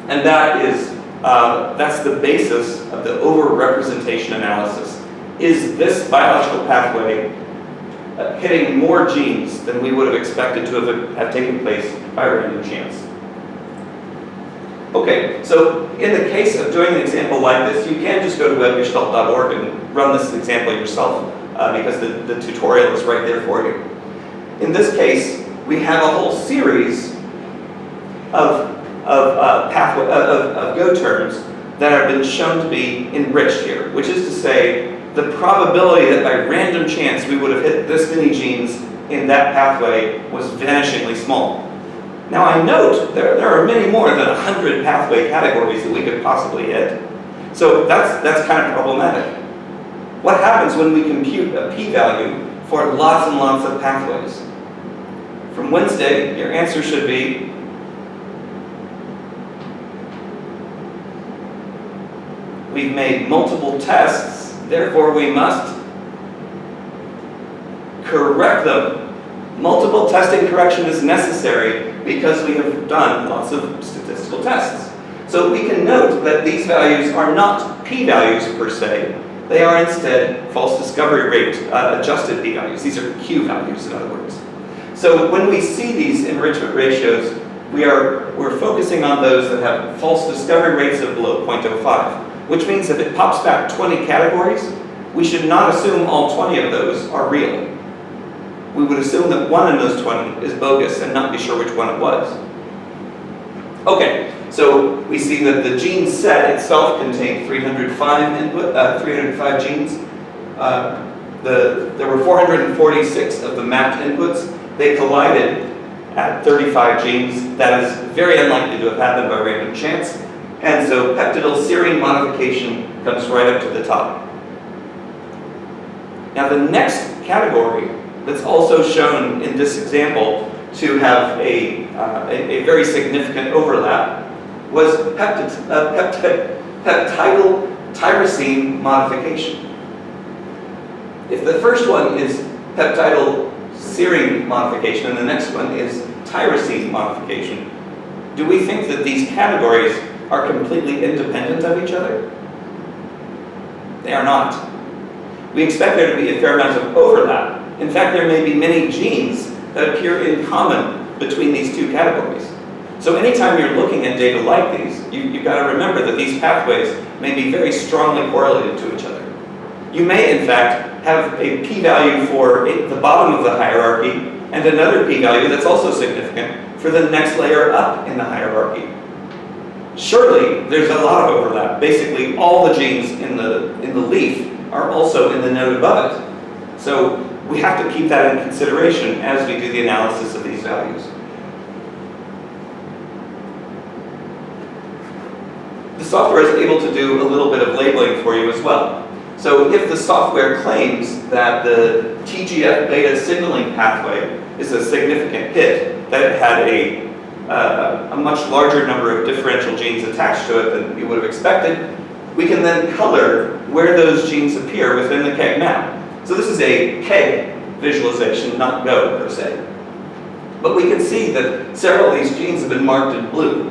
And that is, that's the basis of the overrepresentation analysis. Is this biological pathway hitting more genes than we would have expected to have taken place by random chance? Okay, so in the case of doing an example like this, you can just go to webgestalt.org and run this example yourself because the tutorial is right there for you. In this case, we have a whole series of Go terms that have been shown to be enriched here, which is to say the probability that by random chance we would have hit this many genes in that pathway was vanishingly small. Now I note there are many more than 100 pathway categories that we could possibly hit. So that's kind of problematic. What happens when we compute a p-value for lots and lots of pathways? From Wednesday, your answer should be we've made multiple tests, therefore we must correct them. Multiple testing correction is necessary because we have done lots of statistical tests. So we can note that these values are not p-values per se. They are instead false discovery rate adjusted p-values. These are q-values, in other words. So when we see these enrichment ratios, we're focusing on those that have false discovery rates of below 0.05, which means if it pops back 20 categories, we should not assume all 20 of those are real. We would assume that one in those 20 is bogus and not be sure which one it was. Okay, so we see that the gene set itself contained 305 genes. There were 446 of the mapped inputs. They collided at 35 genes. That is very unlikely to have happened by random chance. And so peptidyl serine modification comes right up to the top. Now the next category that's also shown in this example to have a very significant overlap was peptidyl tyrosine modification. If the first one is peptidyl serine modification and the next one is tyrosine modification, do we think that these categories are completely independent of each other? They are not. We expect there to be a fair amount of overlap. In fact, there may be many genes that appear in common between these two categories. So anytime you're looking at data like these, you've got to remember that these pathways may be very strongly correlated to each other. You may, in fact, have a p-value for the bottom of the hierarchy and another p-value that's also significant for the next layer up in the hierarchy. Surely, there's a lot of overlap. Basically, all the genes in the leaf are also in the node above it. So we have to keep that in consideration as we do the analysis of these values. The software is able to do a little bit of labeling for you as well. So if the software claims that the TGF-beta signaling pathway is a significant hit, that it had a much larger number of differential genes attached to it than we would have expected, we can then color where those genes appear within the KEGG map. So this is a KEGG visualization, not Go per se. But we can see that several of these genes have been marked in blue.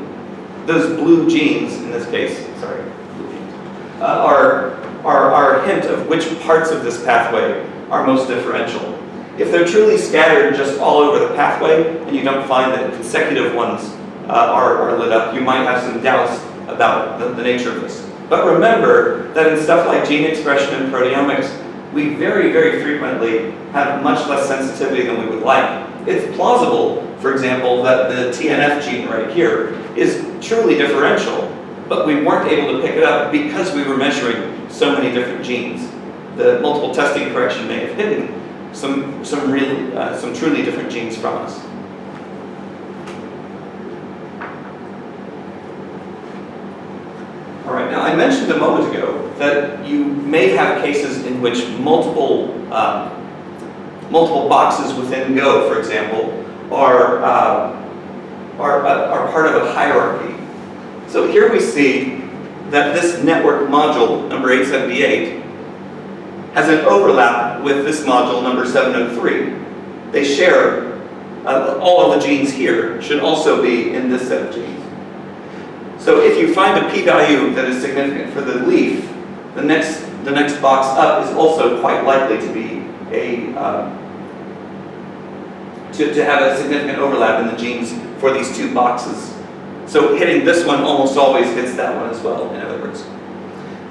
Those blue genes, in this case, sorry, blue genes, are a hint of which parts of this pathway are most differential. If they're truly scattered just all over the pathway, and you don't find that consecutive ones are lit up, you might have some doubts about the nature of this. But remember that in stuff like gene expression and proteomics, we very, very frequently have much less sensitivity than we would like. It's plausible, for example, that the TNF gene right here is truly differential, but we weren't able to pick it up because we were measuring so many different genes. The multiple testing correction may have hidden some truly different genes from us. All right. Right, now I mentioned a moment ago that you may have cases in which multiple boxes within Go, for example, are part of a hierarchy. So here we see that this network module, number 878, has an overlap with this module, number 703. They share, all of the genes here should also be in this set of genes. So if you find a p-value that is significant for the leaf, the next box up is also quite likely to be to have a significant overlap in the genes for these two boxes. So hitting this one almost always hits that one as well, in other words.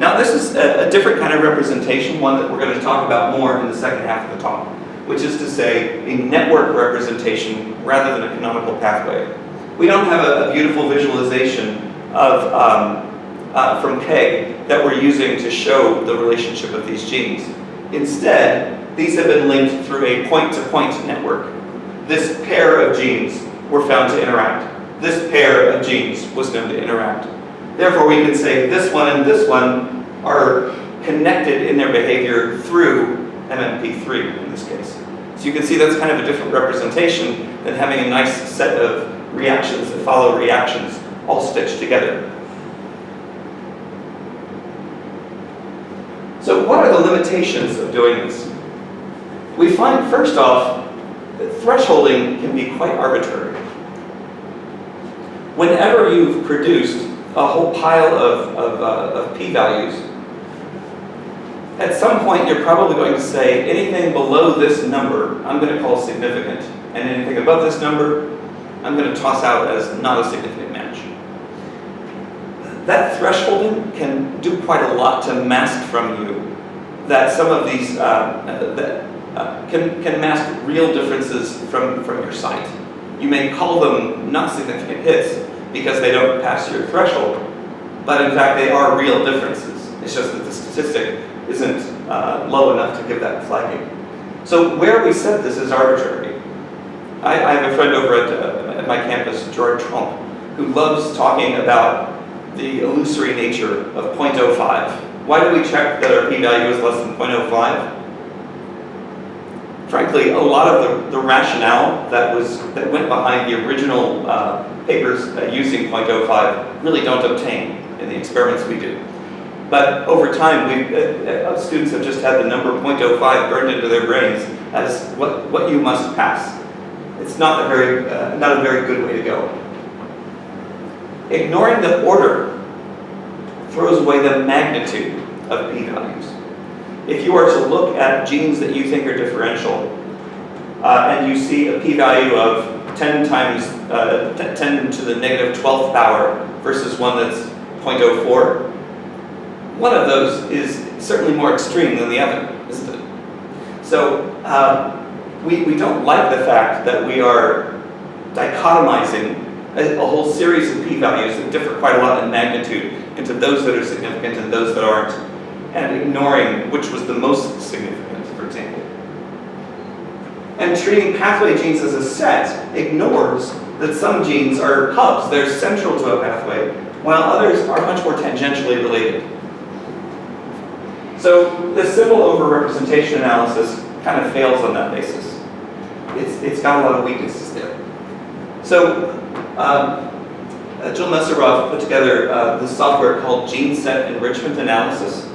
Now this is a different kind of representation, one that we're going to talk about more in the second half of the talk, which is to say a network representation rather than a canonical pathway. We don't have a beautiful visualization of from KEGG that we're using to show the relationship of these genes. Instead, these have been linked through a point-to-point network. This pair of genes were found to interact. This pair of genes was known to interact. Therefore, we can say this one and this one are connected in their behavior through MMP3 in this case. So you can see that's kind of a different representation than having a nice set of reactions that follow reactions all stitched together. So what are the limitations of doing this? We find, first off, that thresholding can be quite arbitrary. Whenever you've produced a whole pile of p-values, at some point you're probably going to say anything below this number I'm going to call significant, and anything above this number I'm going to toss out as not a significant match. That thresholding can do quite a lot to mask from you that some of these can mask real differences from your site. You may call them not significant hits because they don't pass your threshold, but in fact they are real differences. It's just that the statistic isn't low enough to give that flagging. So where we set this is arbitrary. I have a friend over at my campus, George Trump, who loves talking about the illusory nature of 0.05. Why do we check that our p-value is less than 0.05? Frankly, a lot of the rationale that went behind the original papers using 0.05 really don't obtain in the experiments we do. But over time, students have just had the number 0.05 burned into their brains as what you must pass. It's not a very good way to go. Ignoring the order throws away the magnitude of p-values. If you are to look at genes that you think are differential, and you see a p-value of 10 to the negative 12th power versus one that's 0.04, one of those is certainly more extreme than the other, isn't it? So we don't like the fact that we are dichotomizing a whole series of p-values that differ quite a lot in magnitude into those that are significant and those that aren't, and ignoring which was the most significant, for example. And treating pathway genes as a set ignores that some genes are hubs, they're central to a pathway, while others are much more tangentially related. So the simple overrepresentation analysis kind of fails on that basis. It's got a lot of weaknesses there. So Jill Mesirov put together this software called Set Enrichment Analysis,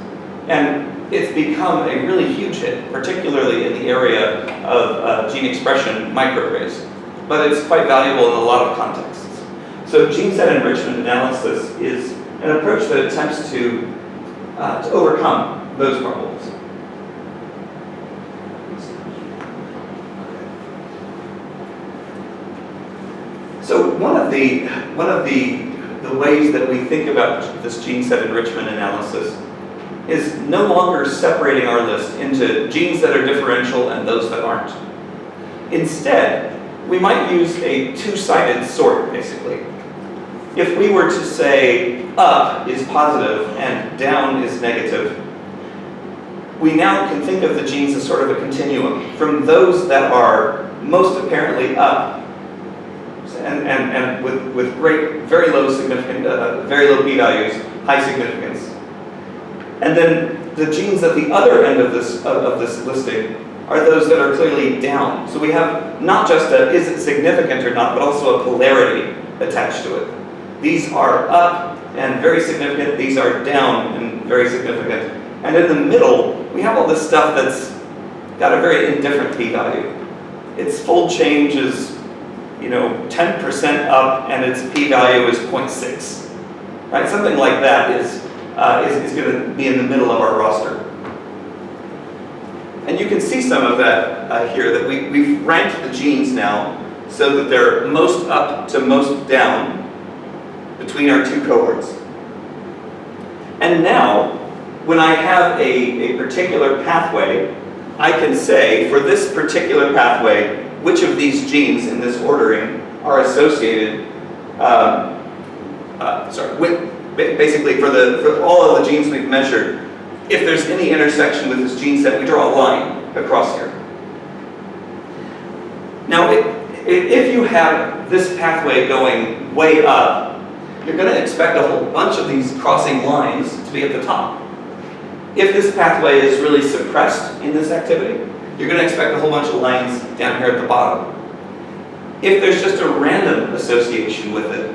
and it's become a really huge hit, particularly in the area of gene expression microarrays, but it's quite valuable in a lot of contexts. So Set Enrichment Analysis is an approach that attempts to overcome those problems. So one of the ways that we think about this Set Enrichment Analysis is no longer separating our list into genes that are differential and those that aren't. Instead, we might use a two-sided sort, basically. If we were to say up is positive and down is negative, we now can think of the genes as sort of a continuum from those that are most apparently up and with very low significant, very low p-values, high significance, And then the genes at the other end of this listing are those that are clearly down. So we have not just a is it significant or not, but also a polarity attached to it. These are up and very significant, these are down and very significant. And in the middle, we have all this stuff that's got a very indifferent p-value. Its fold change is 10% up and its p-value is 0.6. Right? Something like that is going to be in the middle of our roster. And you can see some of that here, that we've ranked the genes now so that they're most up to most down between our two cohorts. And now, when I have a particular pathway, I can say, for this particular pathway, which of these genes in this ordering are associated, basically for all of the genes we've measured, if there's any intersection with this gene set, we draw a line across here. Now, if you have this pathway going way up, you're going to expect a whole bunch of these crossing lines to be at the top. If this pathway is really suppressed in this activity, you're going to expect a whole bunch of lines down here at the bottom. If there's just a random association with it,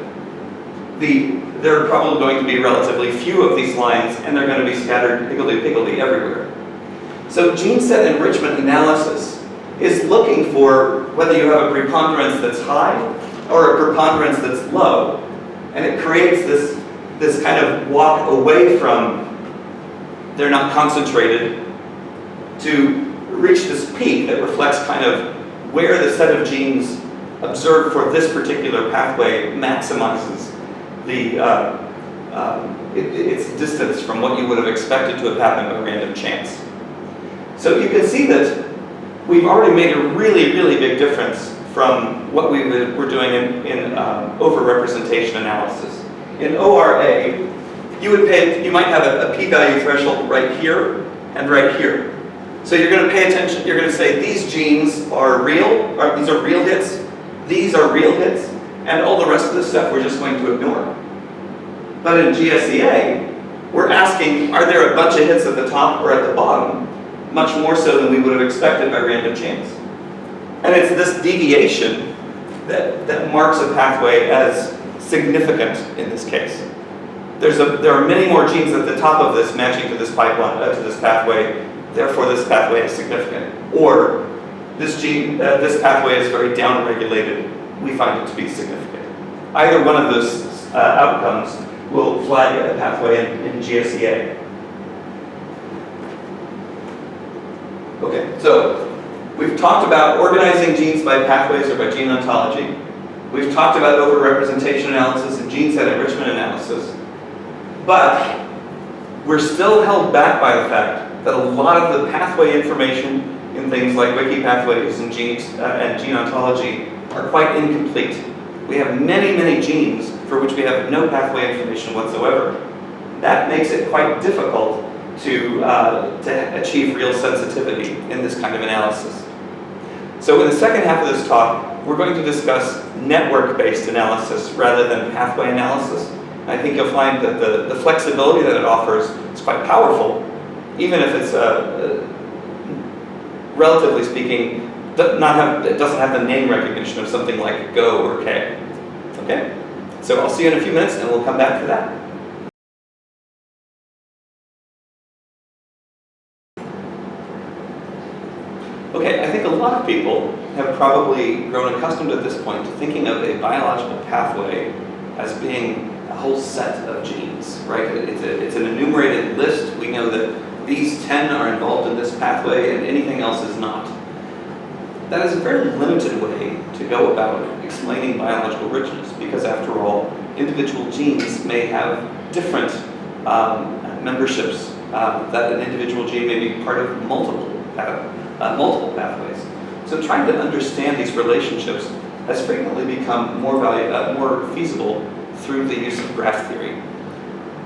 there are probably going to be relatively few of these lines, and they're going to be scattered higgledy-piggledy everywhere. So gene set enrichment analysis is looking for whether you have a preponderance that's high or a preponderance that's low. And it creates this kind of walk away from they're not concentrated to reach this peak that reflects kind of where the set of genes observed for this particular pathway maximizes its distance from what you would have expected to have happened by random chance. So you can see that we've already made a really, really big difference from what we were doing in overrepresentation analysis. In ORA, you might have a p-value threshold right here and right here. So you're going to pay attention. You're going to say these genes are real, or these are real hits. These are real hits, and all the rest of this stuff we're just going to ignore. But in GSEA, we're asking, are there a bunch of hits at the top or at the bottom? Much more so than we would have expected by random chance. And it's this deviation that marks a pathway as significant in this case. There are many more genes at the top of this matching to this pipeline, to this pathway, therefore this pathway is significant. Or this pathway is very downregulated, we find it to be significant. Either one of those outcomes will flag a pathway in GSEA. Okay, so we've talked about organizing genes by pathways or by gene ontology. We've talked about overrepresentation analysis and gene set enrichment analysis. But we're still held back by the fact that a lot of the pathway information in things like wiki pathways and gene ontology are quite incomplete. We have many, many genes for which we have no pathway information whatsoever. That makes it quite difficult to achieve real sensitivity in this kind of analysis. So in the second half of this talk, we're going to discuss network-based analysis rather than pathway analysis. And I think you'll find that the flexibility that it offers is quite powerful, even if it's, relatively speaking, it doesn't have the name recognition of something like Go or K. Okay? So I'll see you in a few minutes, and we'll come back for that. Okay, I think a lot of people have probably grown accustomed at this point to thinking of a biological pathway as being a whole set of genes, right? It's an enumerated list. We know that these 10 are involved in this pathway and anything else is not. That is a very limited way to go about explaining biological richness because, after all, individual genes may have different memberships, that an individual gene may be part of multiple pathways. So trying to understand these relationships has frequently become more feasible through the use of graph theory.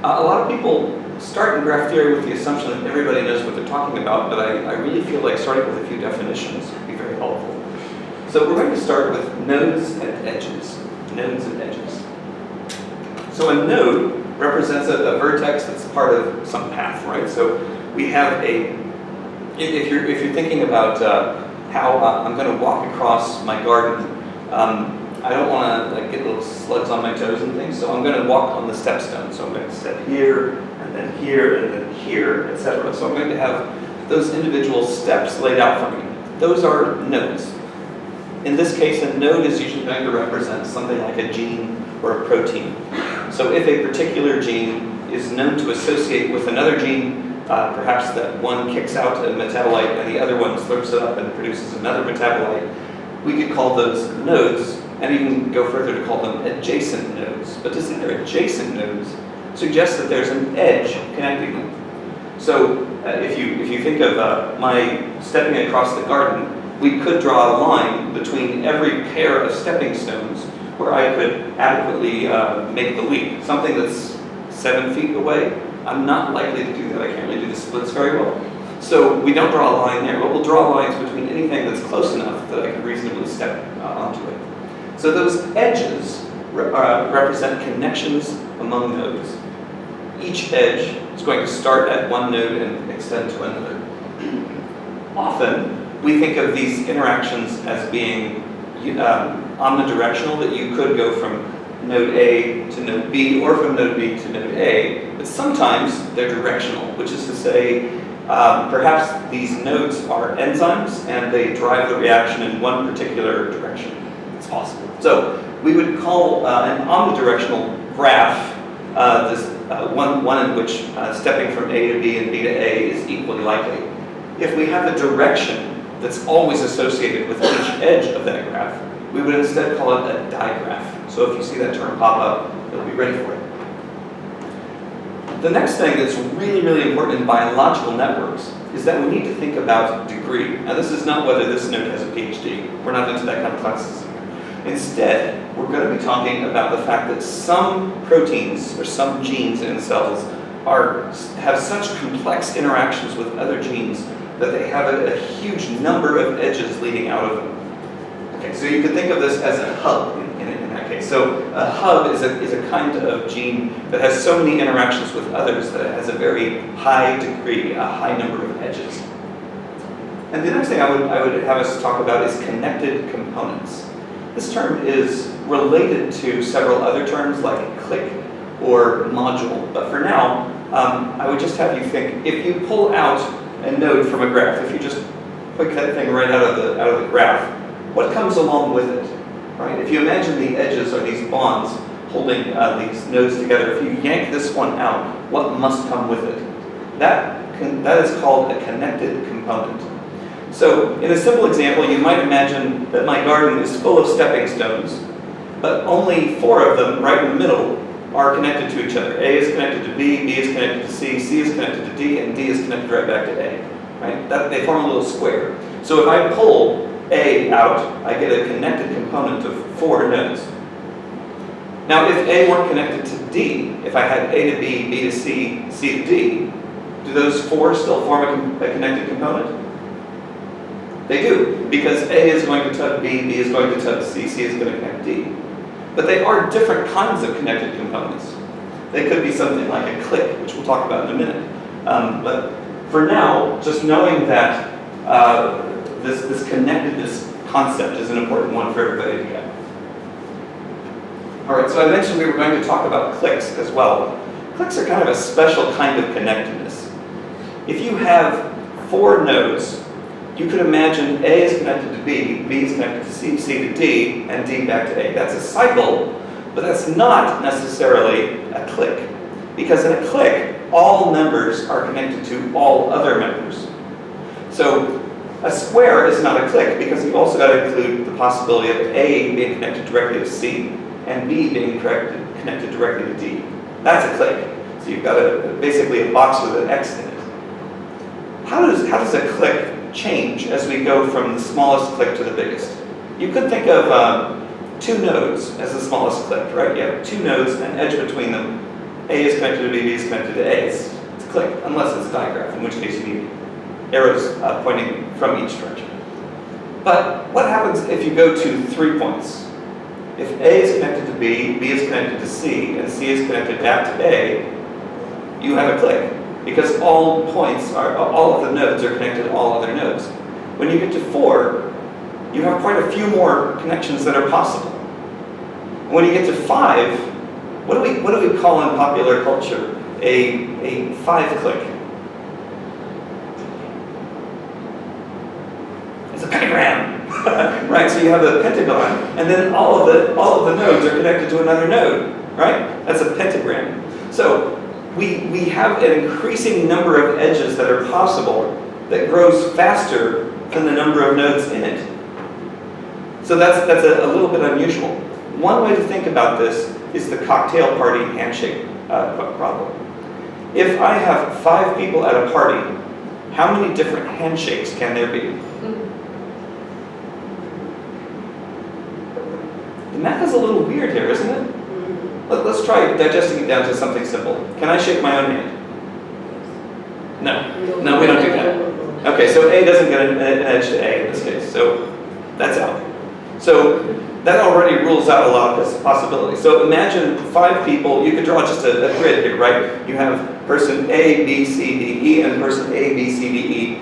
A lot of people start in graph theory with the assumption that everybody knows what they're talking about, but I really feel like starting with a few definitions would be very helpful. So we're going to start with nodes and edges. Nodes and edges. So a node represents a vertex that's part of some path, right? So we have if you're thinking about how I'm going to walk across my garden, I don't want to get little slugs on my toes and things, so I'm going to walk on the stepstone. So I'm going to step here, and then here, and then here, etc. So I'm going to have those individual steps laid out for me. Those are nodes. In this case, a node is usually going to represent something like a gene or a protein. So if a particular gene is known to associate with another gene, perhaps that one kicks out a metabolite and the other one slurps it up and produces another metabolite, we could call those nodes, and even go further to call them adjacent nodes. But to say they're adjacent nodes suggests that there's an edge connecting them. So if you think of my stepping across the garden, we could draw a line between every pair of stepping stones where I could adequately make the leap. Something that's 7 feet away, I'm not likely to do that. I can't really do the splits very well. So we don't draw a line there, but we'll draw lines between anything that's close enough that I can reasonably step onto it. So those edges represent connections among nodes. Each edge is going to start at one node and extend to another. Often, we think of these interactions as being omnidirectional, that you could go from node A to node B, or from node B to node A, but sometimes they're directional, which is to say, perhaps these nodes are enzymes, and they drive the reaction in one particular direction. It's possible. So we would call an omnidirectional graph this one in which stepping from A to B and B to A is equally likely. If we have a direction that's always associated with each edge of that graph, we would instead call it a digraph. So if you see that term pop up, you'll be ready for it. The next thing that's really, really important in biological networks is that we need to think about degree. Now this is not whether this node has a PhD. We're not into that kind of classicism. Instead, we're going to be talking about the fact that some proteins or some genes in cells have such complex interactions with other genes that they have a huge number of edges leading out of them. Okay, so you could think of this as a hub in that case. So a hub is a kind of gene that has so many interactions with others that it has a very high degree, a high number of edges. And the next thing I would have us talk about is connected components. This term is related to several other terms like click or module, but for now, I would just have you think, if you pull out a node from a graph, if you just pick that thing right out of the graph, what comes along with it, right? If you imagine the edges are these bonds holding these nodes together, if you yank this one out, what must come with it? That is called a connected component. So in a simple example, you might imagine that my garden is full of stepping stones, but only 4 of them right in the middle are connected to each other. A is connected to B, B is connected to C, C is connected to D, and D is connected right back to A. Right? They form a little square. So if I pull A out, I get a connected component of 4 nodes. Now if A weren't connected to D, if I had A to B, B to C, C to D, do those 4 still form a connected component? They do, because A is going to tug B, B is going to tug C, C is going to connect D. But they are different kinds of connected components. They could be something like a click, which we'll talk about in a minute. But for now, just knowing that this connectedness concept is an important one for everybody to get. All right, so I mentioned we were going to talk about clicks as well. Clicks are kind of a special kind of connectedness. If you have 4 nodes, you could imagine A is connected to B, B is connected to C, C to D, and D back to A. That's a cycle, but that's not necessarily a click. Because in a click, all members are connected to all other members. So a square is not a click because you've also got to include the possibility of A being connected directly to C and B being connected directly to D. That's a click. So you've got basically a box with an X in it. How does a click change as we go from the smallest click to the biggest? You could think of 2 nodes as the smallest click, right? You have 2 nodes and an edge between them. A is connected to B, B is connected to A. It's a click, unless it's a digraph, in which case you need arrows pointing from each direction. But what happens if you go to 3 points? If A is connected to B, B is connected to C, and C is connected back to A, you have a click. Because all of the nodes are connected to all other nodes. When you get to 4, you have quite a few more connections that are possible. When you get to 5, what do we call in popular culture a 5-click? It's a pentagram. Right, so you have a pentagon, and then all of the nodes are connected to another node, right? That's a pentagram. So we have an increasing number of edges that are possible that grows faster than the number of nodes in it. So that's a little bit unusual. One way to think about this is the cocktail party handshake problem. If I have 5 people at a party, how many different handshakes can there be? The math is a little weird here, isn't it? Let's try digesting it down to something simple. Can I shake my own hand? No, we don't do that. Okay, so A doesn't get an edge to A in this case, so that's out. So that already rules out a lot of possibilities. So imagine 5 people, you could draw just a grid here, right? You have person A, B, C, D, E, and person A, B, C, D, E.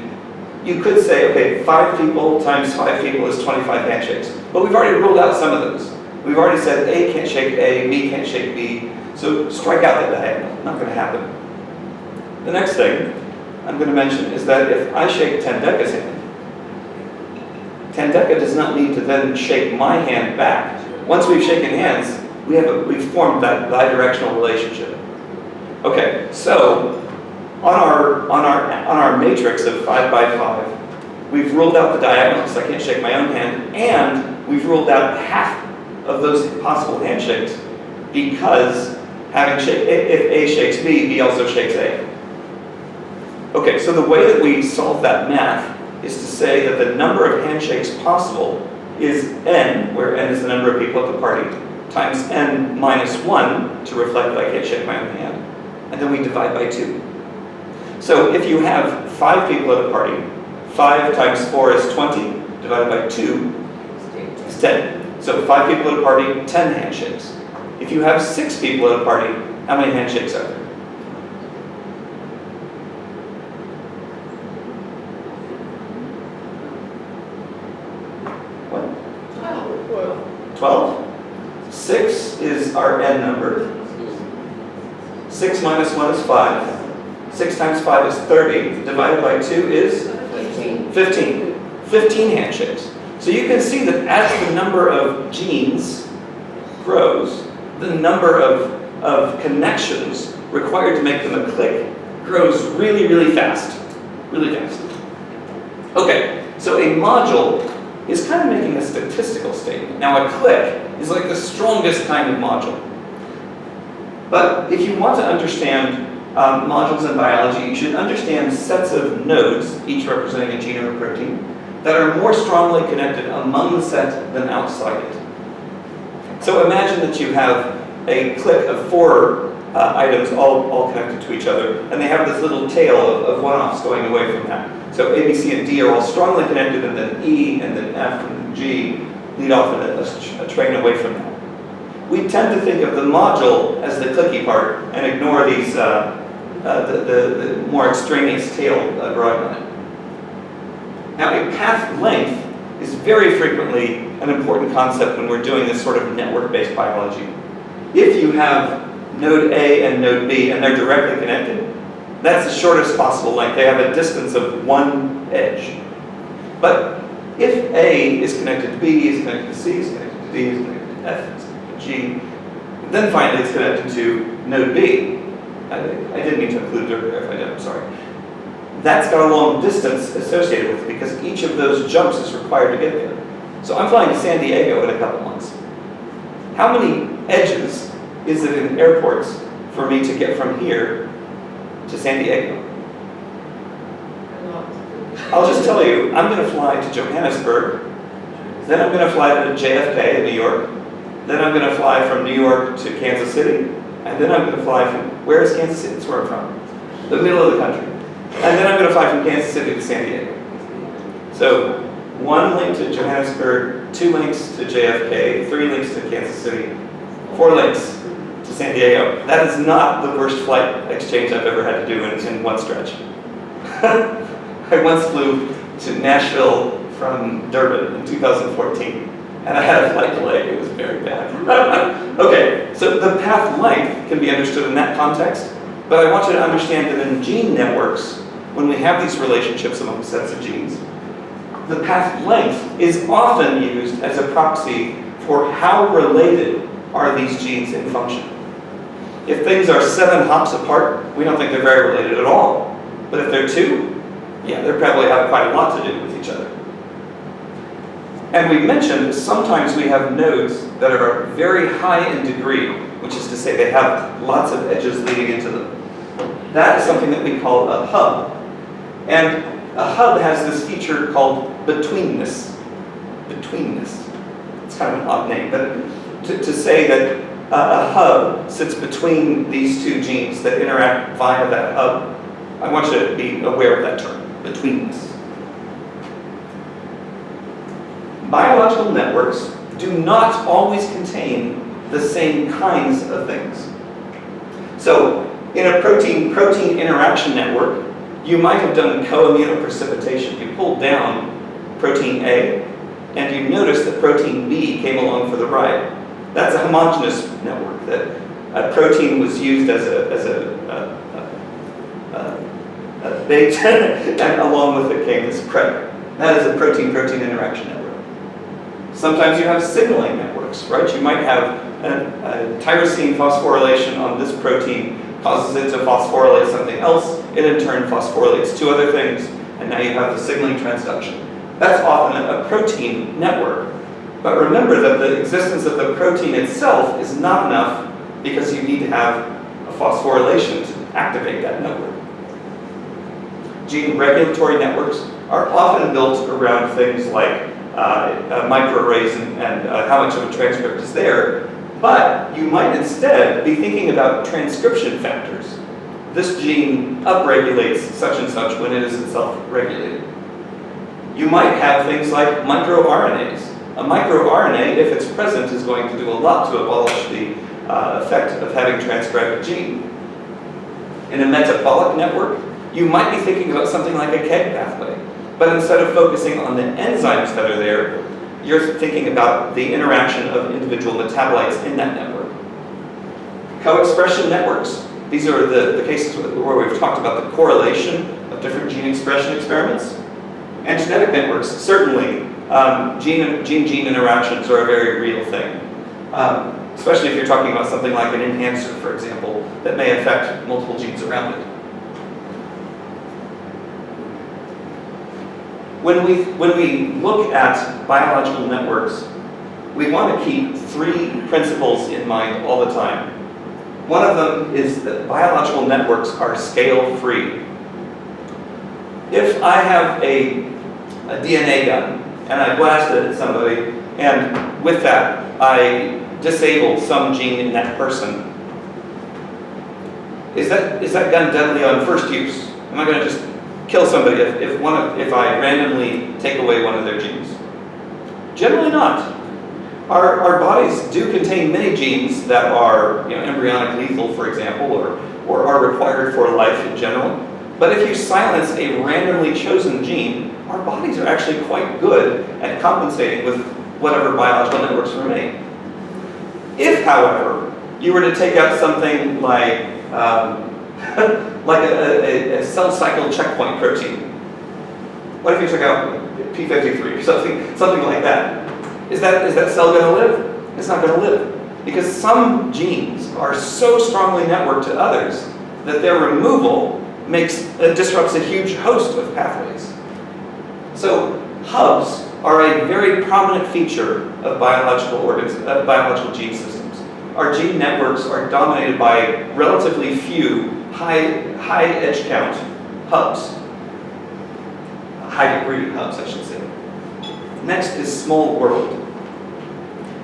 You could say, okay, 5 people times 5 people is 25 handshakes. But we've already ruled out some of those. We've already said A can't shake A, B can't shake B, so strike out that diagonal. Not going to happen. The next thing I'm going to mention is that if I shake 10-deca's hand, 10-deca does not need to then shake my hand back. Once we've shaken hands, we've formed that bidirectional relationship. Okay, so on our matrix of 5 by 5, we've ruled out the diagonals. I can't shake my own hand, and we've ruled out half of those possible handshakes because if A shakes B, B also shakes A. Okay, so the way that we solve that math is to say that the number of handshakes possible is n, where n is the number of people at the party, times n minus 1 to reflect that I can't shake my own hand, and then we divide by 2. So if you have 5 people at a party, 5 times 4 is 20, divided by 2 is 10. So 5 people at a party, 10 handshakes. If you have 6 people at a party, how many handshakes are there? What? 12? 6 is our n number. 6 minus 1 is 5. 6 times 5 is 30. Divided by 2 is? 15. 15 handshakes. So you can see that as the number of genes grows, the number of connections required to make them a click grows really, really fast. Really fast. Okay, so a module is kind of making a statistical statement. Now a click is like the strongest kind of module. But if you want to understand modules in biology, you should understand sets of nodes, each representing a gene or a protein, that are more strongly connected among the set than outside it. So imagine that you have a click of 4 items all connected to each other, and they have this little tail of one-offs going away from that. So A, B, C, and D are all strongly connected, and then E, and then F, and then G lead off in a train away from that. We tend to think of the module as the clicky part and ignore these the more extraneous tail growing on it. Now, a path length is very frequently an important concept when we're doing this sort of network-based biology. If you have node A and node B and they're directly connected, that's the shortest possible length. They have a distance of 1 edge. But if A is connected to B, is connected to C, is connected to D, is connected to F, is connected to G, then finally it's connected to node B. I didn't mean to include it earlier, if I did, I'm sorry. That's got a long distance associated with it because each of those jumps is required to get there. So I'm flying to San Diego in a couple months. How many edges is it in airports for me to get from here to San Diego? I'll just tell you, I'm going to fly to Johannesburg, then I'm going to fly to JFK in New York, then I'm going to fly from New York to Kansas City, and then I'm going to fly from, where is Kansas City? That's where I'm from. The middle of the country. And then I'm going to fly from Kansas City to San Diego. So 1 link to Johannesburg, 2 links to JFK, 3 links to Kansas City, 4 links to San Diego. That is not the worst flight exchange I've ever had to do in one stretch. I once flew to Nashville from Durban in 2014, and I had a flight delay. It was very bad. Okay, so the path length can be understood in that context, but I want you to understand that in gene networks, when we have these relationships among sets of genes, the path length is often used as a proxy for how related are these genes in function. If things are 7 hops apart, we don't think they're very related at all. But if they're 2, yeah, they probably have quite a lot to do with each other. And we mentioned sometimes we have nodes that are very high in degree, which is to say they have lots of edges leading into them. That is something that we call a hub. And a hub has this feature called betweenness. Betweenness. It's kind of an odd name, but to say that a hub sits between these 2 genes that interact via that hub, I want you to be aware of that term, betweenness. Biological networks do not always contain the same kinds of things. So, in a protein-protein interaction network, you might have done co-immunoprecipitation. You pulled down protein A, and you noticed that protein B came along for the ride. That's a homogeneous network, that a protein was used as a bait, and along with it came this prey. That is a protein-protein interaction network. Sometimes you have signaling networks, right? You might have a tyrosine phosphorylation on this protein causes it to phosphorylate something else. It in turn phosphorylates 2 other things, and now you have the signaling transduction. That's often a protein network. But remember that the existence of the protein itself is not enough because you need to have a phosphorylation to activate that network. Gene regulatory networks are often built around things like microarrays and how much of a transcript is there, but you might instead be thinking about transcription factors. This gene upregulates such and such when it is itself regulated. You might have things like microRNAs. A microRNA, if it's present, is going to do a lot to abolish the effect of having transcribed a gene. In a metabolic network, you might be thinking about something like a KEGG pathway, but instead of focusing on the enzymes that are there, you're thinking about the interaction of individual metabolites in that network. Co-expression networks, these are the cases where we've talked about the correlation of different gene expression experiments. And genetic networks, certainly, gene-gene interactions are a very real thing. Especially if you're talking about something like an enhancer, for example, that may affect multiple genes around it. When we look at biological networks, we want to keep 3 principles in mind all the time. One of them is that biological networks are scale-free. If I have a DNA gun and I blast it at somebody, and with that I disable some gene in that person, is that gun deadly on first use? Am I going to just kill somebody if I randomly take away one of their genes? Generally not. Our bodies do contain many genes that are embryonic lethal, for example, or are required for life in general. But if you silence a randomly chosen gene, our bodies are actually quite good at compensating with whatever biological networks remain. If, however, you were to take out something like a cell cycle checkpoint protein. What if you took out P53 or something like that? Is that cell going to live? It's not going to live. Because some genes are so strongly networked to others that their removal disrupts a huge host of pathways. So hubs are a very prominent feature of biological gene systems. Our gene networks are dominated by relatively few high edge count hubs. High degree hubs, I should say. Next is small world.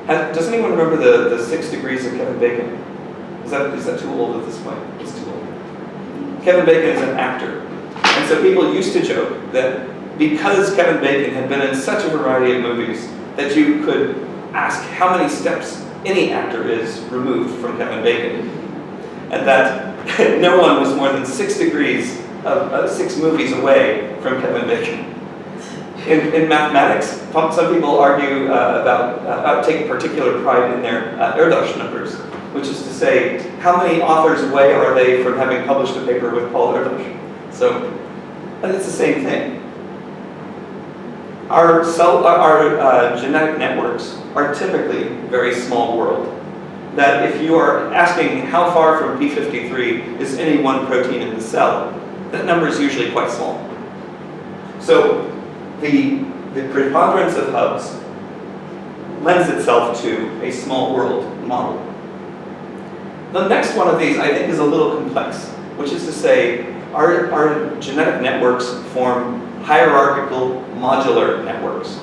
Does anyone remember the 6 degrees of Kevin Bacon? Is that too old at this point? It's too old. Kevin Bacon is an actor. And so people used to joke that because Kevin Bacon had been in such a variety of movies that you could ask how many steps any actor is removed from Kevin Bacon, and that no one was more than 6 degrees of 6 movies away from Kevin Bacon. In mathematics, some people argue take particular pride in their Erdős numbers, which is to say, how many authors away are they from having published a paper with Paul Erdős? So, and it's the same thing. Our genetic networks are typically very small world. That if you are asking how far from P53 is any one protein in the cell, that number is usually quite small. So the preponderance of hubs lends itself to a small world model. The next one of these I think is a little complex, which is to say our genetic networks form hierarchical modular networks,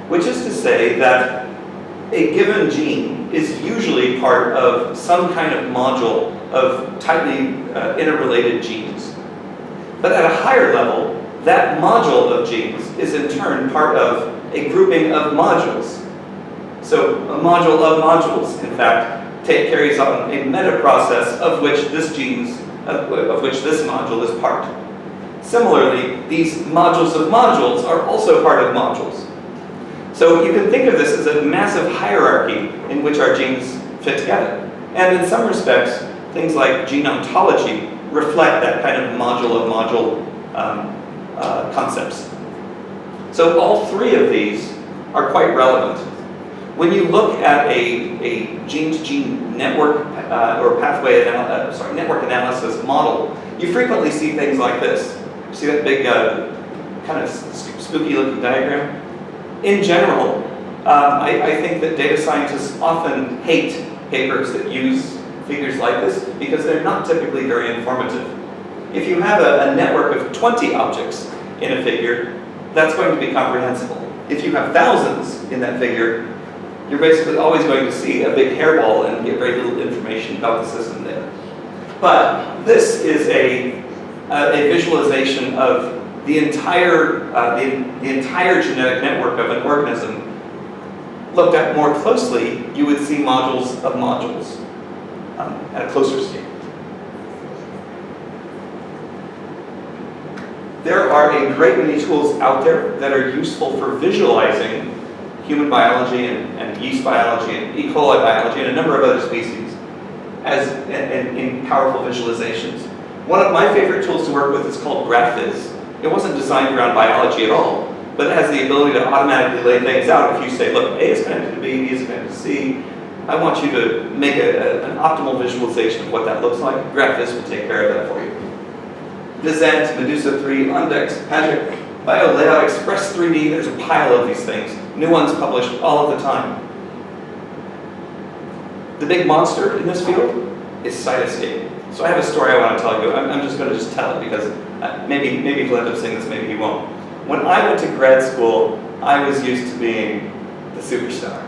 which is to say that a given gene is usually part of some kind of module of tightly interrelated genes. But at a higher level, that module of genes is in turn part of a grouping of modules. So a module of modules, in fact, carries on a meta process of which this module is part. Similarly, these modules of modules are also part of modules. So you can think of this as a massive hierarchy in which our genes fit together. And in some respects, things like Gene Ontology reflect that kind of module of module concepts. So all 3 of these are quite relevant. When you look at a gene-to-gene network or network analysis model, you frequently see things like this. See that big kind of spooky-looking diagram? In general, I think that data scientists often hate papers that use figures like this because they're not typically very informative. If you have a network of 20 objects in a figure, that's going to be comprehensible. If you have thousands in that figure, you're basically always going to see a big hairball and get very little information about the system there. But this is a visualization of the entire genetic network of an organism. Looked at more closely, you would see modules of modules at a closer scale. There are a great many tools out there that are useful for visualizing human biology and yeast biology and E. coli biology and a number of other species in powerful visualizations. One of my favorite tools to work with is called GraphViz. It wasn't designed around biology at all, but it has the ability to automatically lay things out. If you say, look, A is connected to B, B is connected to C, I want you to make an optimal visualization of what that looks like. GraphViz will take care of that for you. Vizent, Medusa 3, Undex, Magic, BioLayout, Express 3D, there's a pile of these things. New ones published all of the time. The big monster in this field is Cytoscape. So I have a story I want to tell you. I'm just going to tell it because maybe he'll end up saying this, maybe he won't. When I went to grad school, I was used to being the superstar.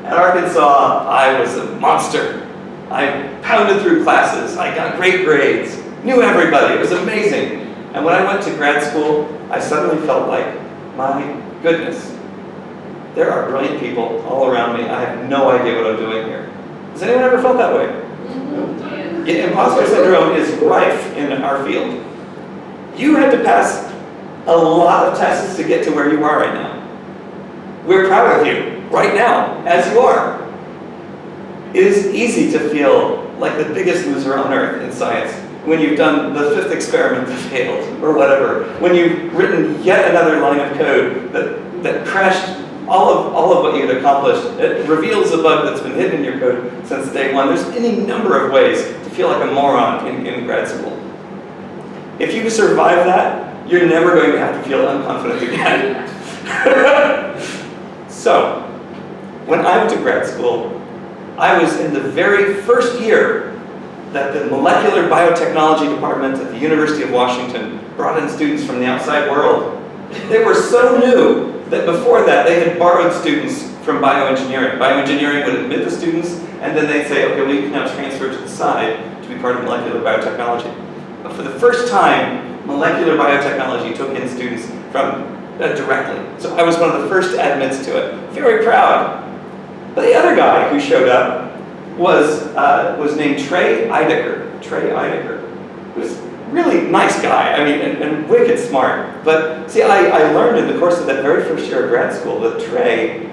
At Arkansas, I was a monster. I pounded through classes. I got great grades. Knew everybody. It was amazing. And when I went to grad school, I suddenly felt like, my goodness, there are brilliant people all around me. I have no idea what I'm doing here. Has anyone ever felt that way? Mm-hmm. Imposter syndrome is rife in our field. You had to pass a lot of tests to get to where you are right now. We're proud of you right now, as you are. It is easy to feel like the biggest loser on earth in science when you've done the 5th experiment that failed, or whatever. When you've written yet another line of code that crashed all of what you had accomplished. It reveals a bug that's been hidden in your code since day one. There's any number of ways to feel like a moron in grad school. If you survive that, you're never going to have to feel unconfident again. So, when I went to grad school, I was in the very first year that the molecular biotechnology department at the University of Washington brought in students from the outside world. They were so new that before that they had borrowed students from bioengineering. Bioengineering would admit the students, and then they'd say, okay, well, you can now transfer to the side to be part of molecular biotechnology. But for the first time, Molecular biotechnology took in students from directly. So I was one of the first admits to it. Very proud. But the other guy who showed up was named Trey Eidecker. Trey Eidecker. He was a really nice guy, I mean, and wicked smart. But see, I learned in the course of that very first year of grad school that Trey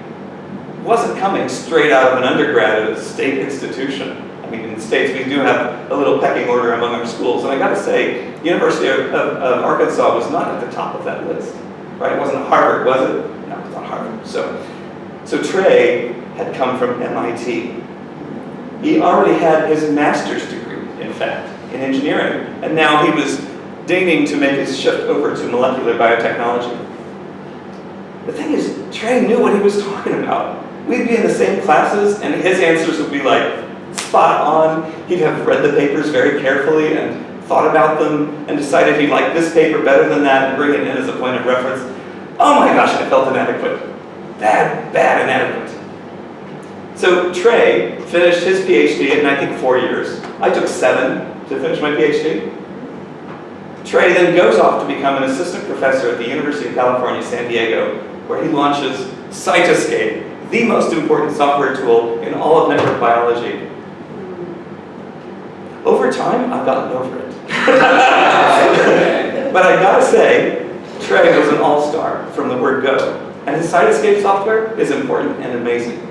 wasn't coming straight out of an undergrad at a state institution. I mean, in the States, we do have a little pecking order among our schools. And I got to say, University of Arkansas was not at the top of that list. Right? It wasn't Harvard, was it? No, it's not Harvard. So Trey had come from MIT. He already had his master's degree, in fact, in engineering. And now he was deigning to make his shift over to molecular biotechnology. The thing is, Trey knew what he was talking about. We'd be in the same classes, and his answers would be like spot on. He'd have read the papers very carefully and thought about them and decided he liked this paper better than that and bring it in as a point of reference. Oh my gosh, I felt inadequate. Bad inadequate. So Trey finished his PhD in, I think, 4 years. I took 7 to finish my PhD. Trey then goes off to become an assistant professor at the University of California, San Diego, where he launches Cytoscape, the most important software tool in all of network biology. Over time, I've gotten over it. But I gotta say, Trey was an all-star from the word go. And his Cytoscape software is important and amazing.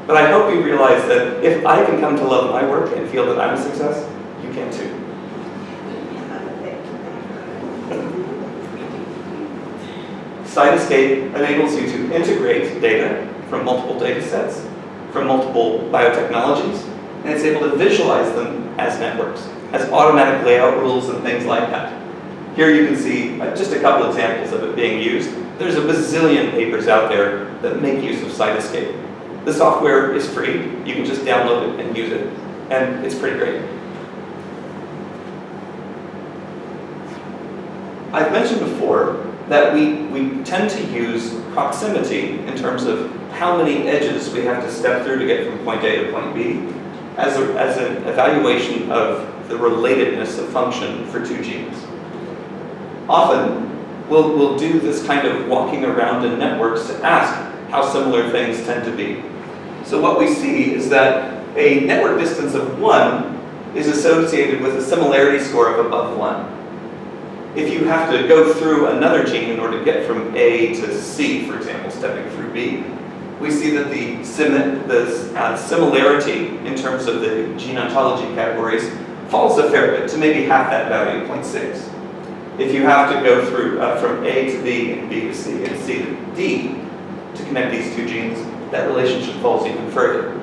But I hope you realize that if I can come to love my work and feel that I'm a success, you can too. Cytoscape enables you to integrate data from multiple data sets, from multiple biotechnologies, and it's able to visualize them as networks, as automatic layout rules and things like that. Here you can see just a couple examples of it being used. There's a bazillion papers out there that make use of Cytoscape. The software is free. You can just download it and use it, and it's pretty great. I've mentioned before that we tend to use proximity in terms of how many edges we have to step through to get from point A to point B as an evaluation of the relatedness of function for 2 genes. Often, we'll do this kind of walking around in networks to ask how similar things tend to be. So what we see is that a network distance of 1 is associated with a similarity score of above 1. If you have to go through another gene in order to get from A to C, for example, stepping through B, we see that the similarity in terms of the Gene Ontology categories falls a fair bit to maybe half that value, 0.6. If you have to go through from A to B and B to C and C to D to connect these 2 genes, that relationship falls even further.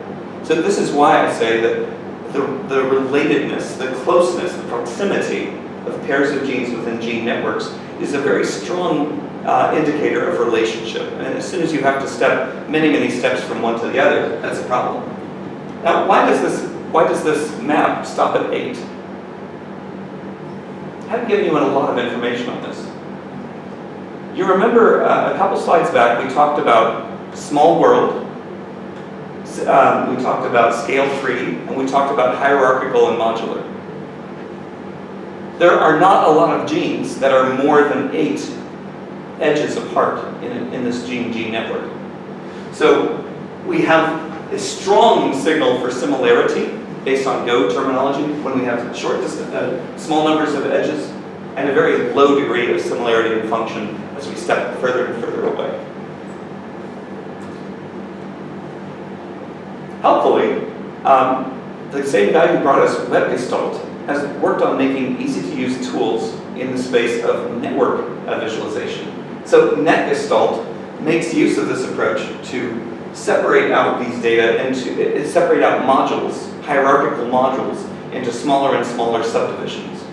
So this is why I say that the relatedness, the closeness, the proximity of pairs of genes within gene networks is a very strong indicator of relationship. And as soon as you have to step many steps from one to the other, that's a problem. Now, why does this map stop at 8? I've given you a lot of information on this. You remember a couple slides back, we talked about small world, we talked about scale-free, and we talked about hierarchical and modular. There are not a lot of genes that are more than 8 edges apart in this gene network. So we have a strong signal for similarity based on Go terminology when we have small numbers of edges, and a very low degree of similarity in function as we step further and further away. Helpfully, the same guy who brought us WebGestalt has worked on making easy-to-use tools in the space of network visualization. So NetGestalt makes use of this approach to separate out these data and to separate out modules, hierarchical modules, into smaller and smaller subdivisions.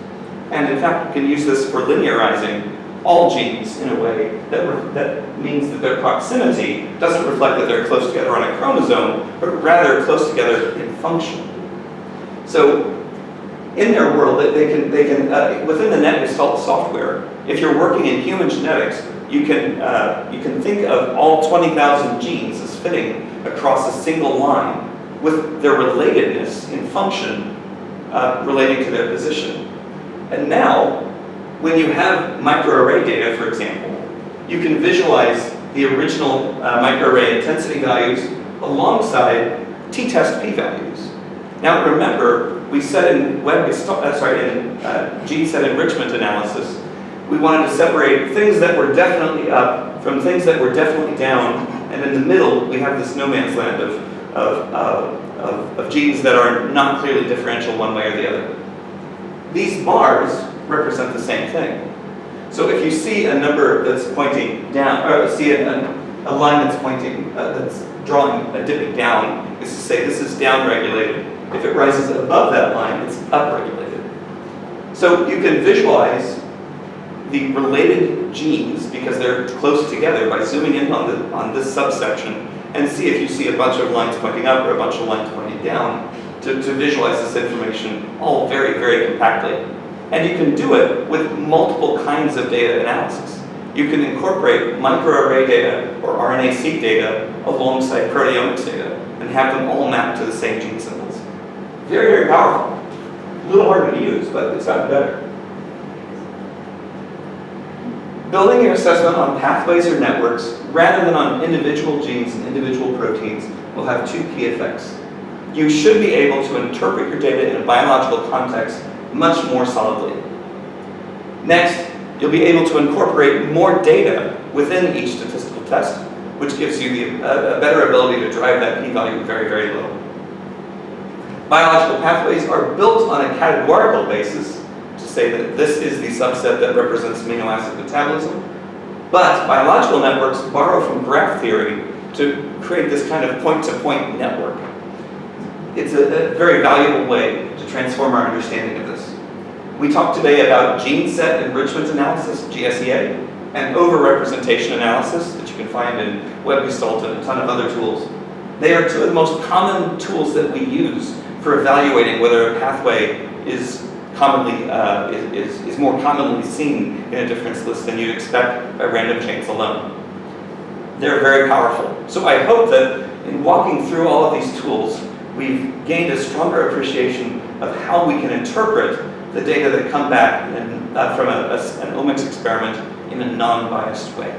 And in fact, you can use this for linearizing all genes in a way that means that their proximity doesn't reflect that they're close together on a chromosome, but rather close together in function. So in their world, they can within the NetGestalt software, if you're working in human genetics, you can think of all 20,000 genes as fitting across a single line with their relatedness in function relating to their position. And now, when you have microarray data, for example, you can visualize the original microarray intensity values alongside t-test p-values. Now remember, we said in Gene Set Enrichment Analysis, we wanted to separate things that were definitely up from things that were definitely down, and in the middle we have this no man's land of genes that are not clearly differential one way or the other. These bars represent the same thing. So if you see a number that's pointing down, or see a line that's pointing, that's drawing a dipping down, is to say this is down-regulated. If it rises above that line, it's up-regulated. So you can visualize the related genes, because they're close together, by zooming in on this subsection, and see if you see a bunch of lines pointing up or a bunch of lines pointing down, to visualize this information all very, very compactly. And you can do it with multiple kinds of data analysis. You can incorporate microarray data or RNA-seq data alongside proteomics data and have them all mapped to the same gene symbols. Very, very powerful. A little harder to use, but it's gotten better. Building your assessment on pathways or networks rather than on individual genes and individual proteins will have two key effects. You should be able to interpret your data in a biological context much more solidly. Next, you'll be able to incorporate more data within each statistical test, which gives you a better ability to drive that p-value very, very low. Biological pathways are built on a categorical basis to say that this is the subset that represents amino acid metabolism, but biological networks borrow from graph theory to create this kind of point-to-point network. It's a very valuable way to transform our understanding of this. We talked today about Gene Set Enrichment Analysis, GSEA, and Overrepresentation Analysis that you can find in WebGestalt and a ton of other tools. They are two of the most common tools that we use for evaluating whether a pathway is more commonly seen in a difference list than you'd expect by random chains alone. They're very powerful. So I hope that in walking through all of these tools, we've gained a stronger appreciation of how we can interpret the data that come back from an omics experiment in a non-biased way.